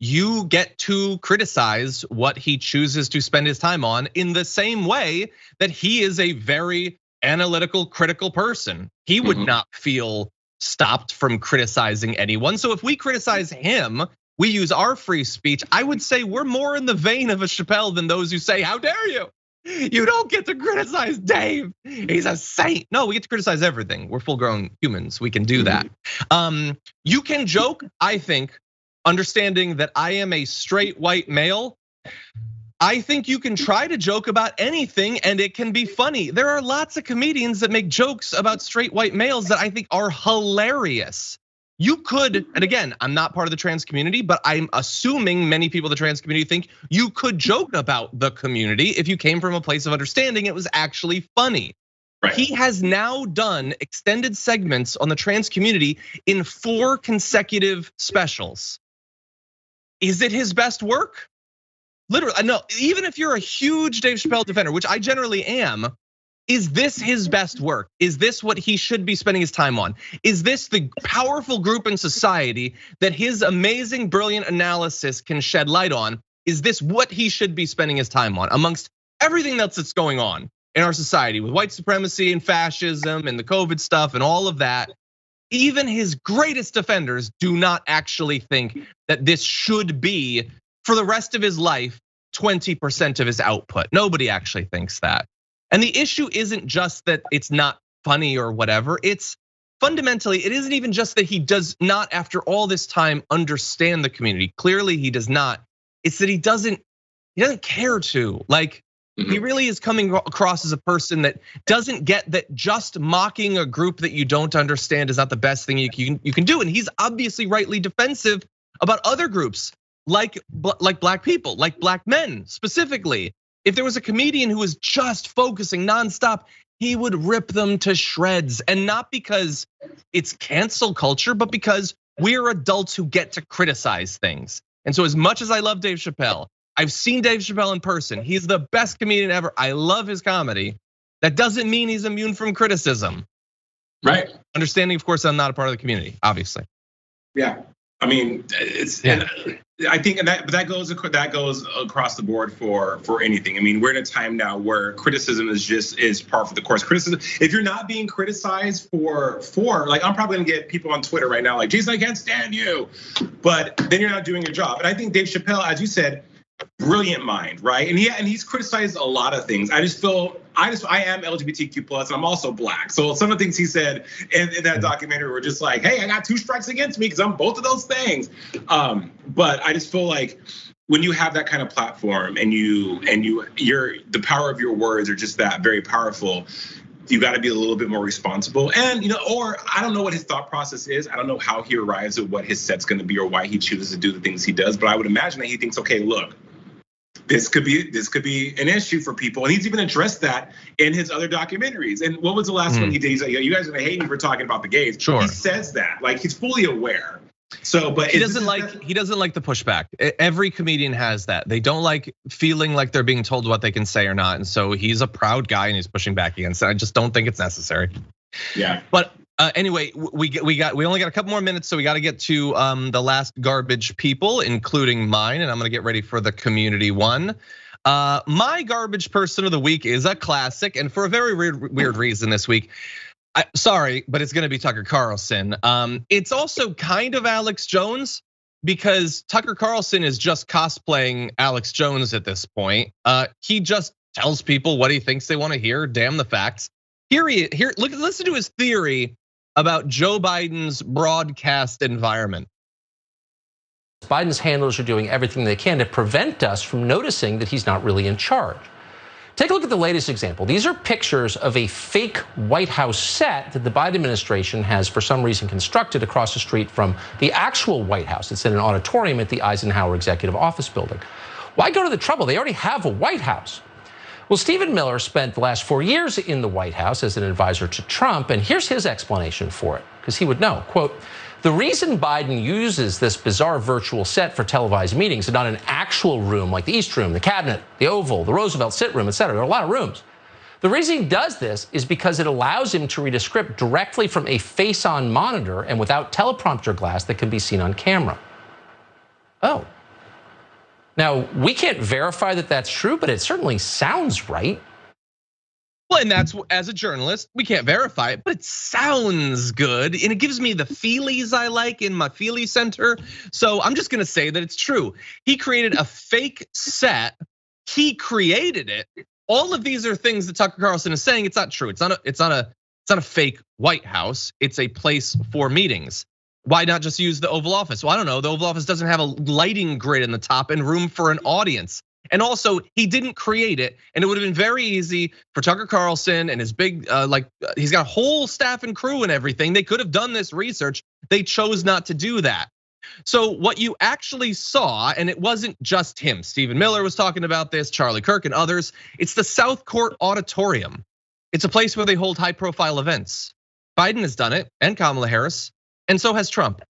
you get to criticize what he chooses to spend his time on in the same way that he is a very analytical, critical person. He would not feel stopped from criticizing anyone. So if we criticize him, we use our free speech. I would say we're more in the vein of a Chappelle than those who say, how dare you? You don't get to criticize Dave. He's a saint. No, we get to criticize everything. We're full-grown humans. We can do that. You can joke, I think, understanding that I am a straight white male. I think you can try to joke about anything and it can be funny. There are lots of comedians that make jokes about straight white males that I think are hilarious. You could, and again, I'm not part of the trans community, but I'm assuming many people in the trans community think you could joke about the community if you came from a place of understanding it was actually funny. Right. He has now done extended segments on the trans community in 4 consecutive specials. Is it his best work? Literally, no, even if you're a huge Dave Chappelle defender, which I generally am, is this his best work? Is this what he should be spending his time on? Is this the powerful group in society that his amazing, brilliant analysis can shed light on? Is this what he should be spending his time on amongst everything else that's going on in our society with white supremacy and fascism and the COVID stuff and all of that? Even his greatest defenders do not actually think that this should be, for the rest of his life, 20% of his output. Nobody actually thinks that. And the issue isn't just that it's not funny or whatever. It's fundamentally, it isn't even just that he does not, after all this time, understand the community. Clearly he does not. It's that he doesn't care to. Like, he really is coming across as a person that doesn't get that just mocking a group that you don't understand is not the best thing you can do. And he's obviously rightly defensive about other groups, like black people, like black men specifically. If there was a comedian who was just focusing nonstop, he would rip them to shreds. And not because it's cancel culture, but because we're adults who get to criticize things. And so as much as I love Dave Chappelle, I've seen Dave Chappelle in person. He's the best comedian ever. I love his comedy. That doesn't mean he's immune from criticism. Right. Understanding, of course, I'm not a part of the community, obviously. Yeah, I mean, it's. And I think that goes across the board for anything. I mean, we're in a time now where criticism is par for the course. Criticism. If you're not being criticized for like, I'm probably gonna get people on Twitter right now like, Jason, I can't stand you. But then you're not doing your job. And I think Dave Chappelle, as you said, brilliant mind, right? And he's criticized a lot of things. I am LGBTQ plus, and I'm also black. So some of the things he said in that documentary were just like, hey, I got 2 strikes against me because I'm both of those things. But I just feel like when you have that kind of platform and the power of your words are just that very powerful, you got to be a little bit more responsible. And or I don't know what his thought process is. I don't know how he arrives at what his set's going to be or why he chooses to do the things he does. But I would imagine that he thinks, okay, look, this could be an issue for people, and he's even addressed that in his other documentaries. And what was the last one he did? He's like, you guys are gonna hate me for talking about the gays. Sure. He says that, like, he's fully aware. So, but he doesn't like the pushback. Every comedian has that. They don't like feeling like they're being told what they can say or not. And so he's a proud guy and he's pushing back against it. I just don't think it's necessary. Yeah. But anyway, we only got a couple more minutes, so we got to get to the last garbage people, including mine, and I'm gonna get ready for the community one. My garbage person of the week is a classic, and for a very weird reason this week. Sorry, but it's gonna be Tucker Carlson. It's also kind of Alex Jones, because Tucker Carlson is just cosplaying Alex Jones at this point. He just tells people what he thinks they want to hear. Damn the facts. Listen to his theory about Joe Biden's broadcast environment. Biden's handlers are doing everything they can to prevent us from noticing that he's not really in charge. Take a look at the latest example. These are pictures of a fake White House set that the Biden administration has for some reason constructed across the street from the actual White House. It's in an auditorium at the Eisenhower Executive Office Building. Why go to the trouble? They already have a White House. Well, Stephen Miller spent the last 4 years in the White House as an advisor to Trump, and here's his explanation for it, because he would know, quote, the reason Biden uses this bizarre virtual set for televised meetings and not an actual room like the East Room, the Cabinet, the Oval, the Roosevelt sit room, et cetera, there are a lot of rooms. The reason he does this is because it allows him to read a script directly from a face-on monitor and without teleprompter glass that can be seen on camera. Oh. Now, we can't verify that that's true, but it certainly sounds right. Well, and that's, as a journalist, we can't verify it, but it sounds good. And it gives me the feelies I like in my feely center. So I'm just gonna say that it's true. He created a fake set. He created it. All of these are things that Tucker Carlson is saying. It's not true. It's not a fake White House. It's a place for meetings. Why not just use the Oval Office? Well, I don't know. The Oval Office doesn't have a lighting grid in the top and room for an audience. And also, he didn't create it, and it would have been very easy for Tucker Carlson and his big, he's got a whole staff and crew and everything. They could have done this research. They chose not to do that. So what you actually saw, and it wasn't just him. Stephen Miller was talking about this, Charlie Kirk and others. It's the South Court Auditorium. It's a place where they hold high-profile events. Biden has done it, and Kamala Harris, and so has Trump.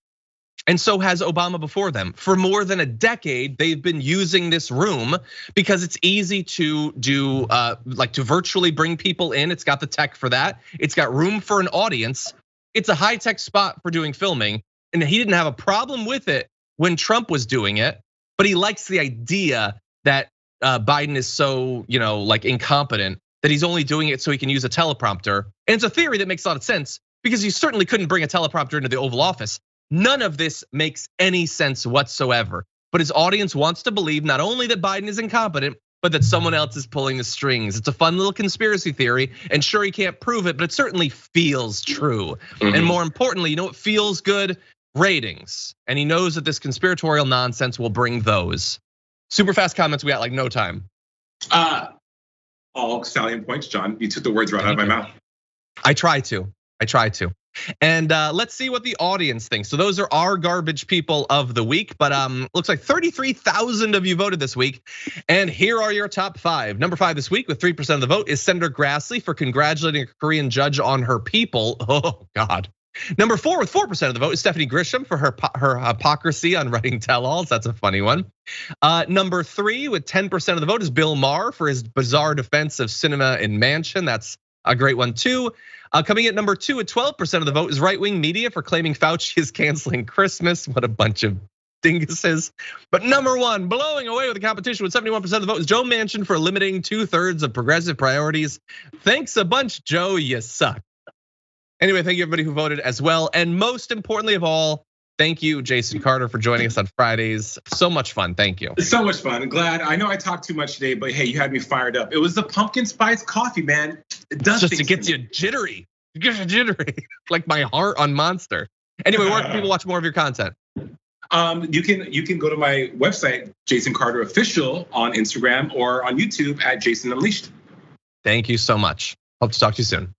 And so has Obama before them. For more than a decade, they've been using this room because it's easy to do, to virtually bring people in. It's got the tech for that. It's got room for an audience. It's a high tech spot for doing filming. And he didn't have a problem with it when Trump was doing it, but he likes the idea that Biden is so, incompetent that he's only doing it so he can use a teleprompter. And it's a theory that makes a lot of sense because you certainly couldn't bring a teleprompter into the Oval Office. None of this makes any sense whatsoever. But his audience wants to believe not only that Biden is incompetent, but that someone else is pulling the strings. It's a fun little conspiracy theory, and sure, he can't prove it, but it certainly feels true. Mm-hmm. And more importantly, you know what feels good? Ratings. And he knows that this conspiratorial nonsense will bring those. Super fast comments, we got like no time. All salient points, John. You took the words right out of my mouth. I try to. And let's see what the audience thinks. So those are our garbage people of the week, but looks like 33,000 of you voted this week. And here are your top 5. Number 5 this week with 3% of the vote is Senator Grassley for congratulating a Korean judge on her people. Oh God. Number 4 with 4% of the vote is Stephanie Grisham for her hypocrisy on writing tell-alls. That's a funny one. Number 3 with 10% of the vote is Bill Maher for his bizarre defense of cinema in Mansion. That's a great one too. Coming at number 2 at 12% of the vote is right-wing media for claiming Fauci is canceling Christmas. What a bunch of dinguses. But number 1, blowing away with the competition with 71% of the vote is Joe Manchin for eliminating 2/3 of progressive priorities. Thanks a bunch, Joe, you suck. Anyway, thank you everybody who voted as well. And most importantly of all, thank you, Jason Carter, for joining us on Fridays. So much fun, thank you. So much fun, glad. I know I talked too much today, but hey, you had me fired up. It was the pumpkin spice coffee, man. It does just to get you jittery. It gets you jittery, like my heart on Monster. Anyway, where can people watch more of your content? You can go to my website, Jason Carter Official on Instagram or on YouTube at Jason Unleashed. Thank you so much. Hope to talk to you soon.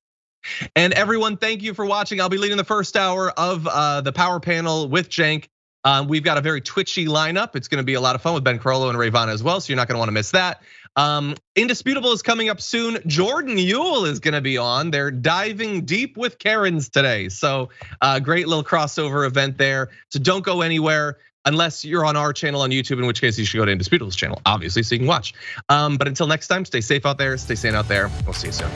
And everyone, thank you for watching. I'll be leading the first hour of the Power Panel with Cenk. We've got a very twitchy lineup. It's gonna be a lot of fun with Ben Carollo and Rayvana as well, so you're not gonna wanna miss that. Indisputable is coming up soon. Jordan Ewell is gonna be on. They're diving deep with Karens today. So great little crossover event there. So don't go anywhere unless you're on our channel on YouTube, in which case you should go to Indisputable's channel, obviously, so you can watch. But until next time, stay safe out there, stay sane out there. We'll see you soon.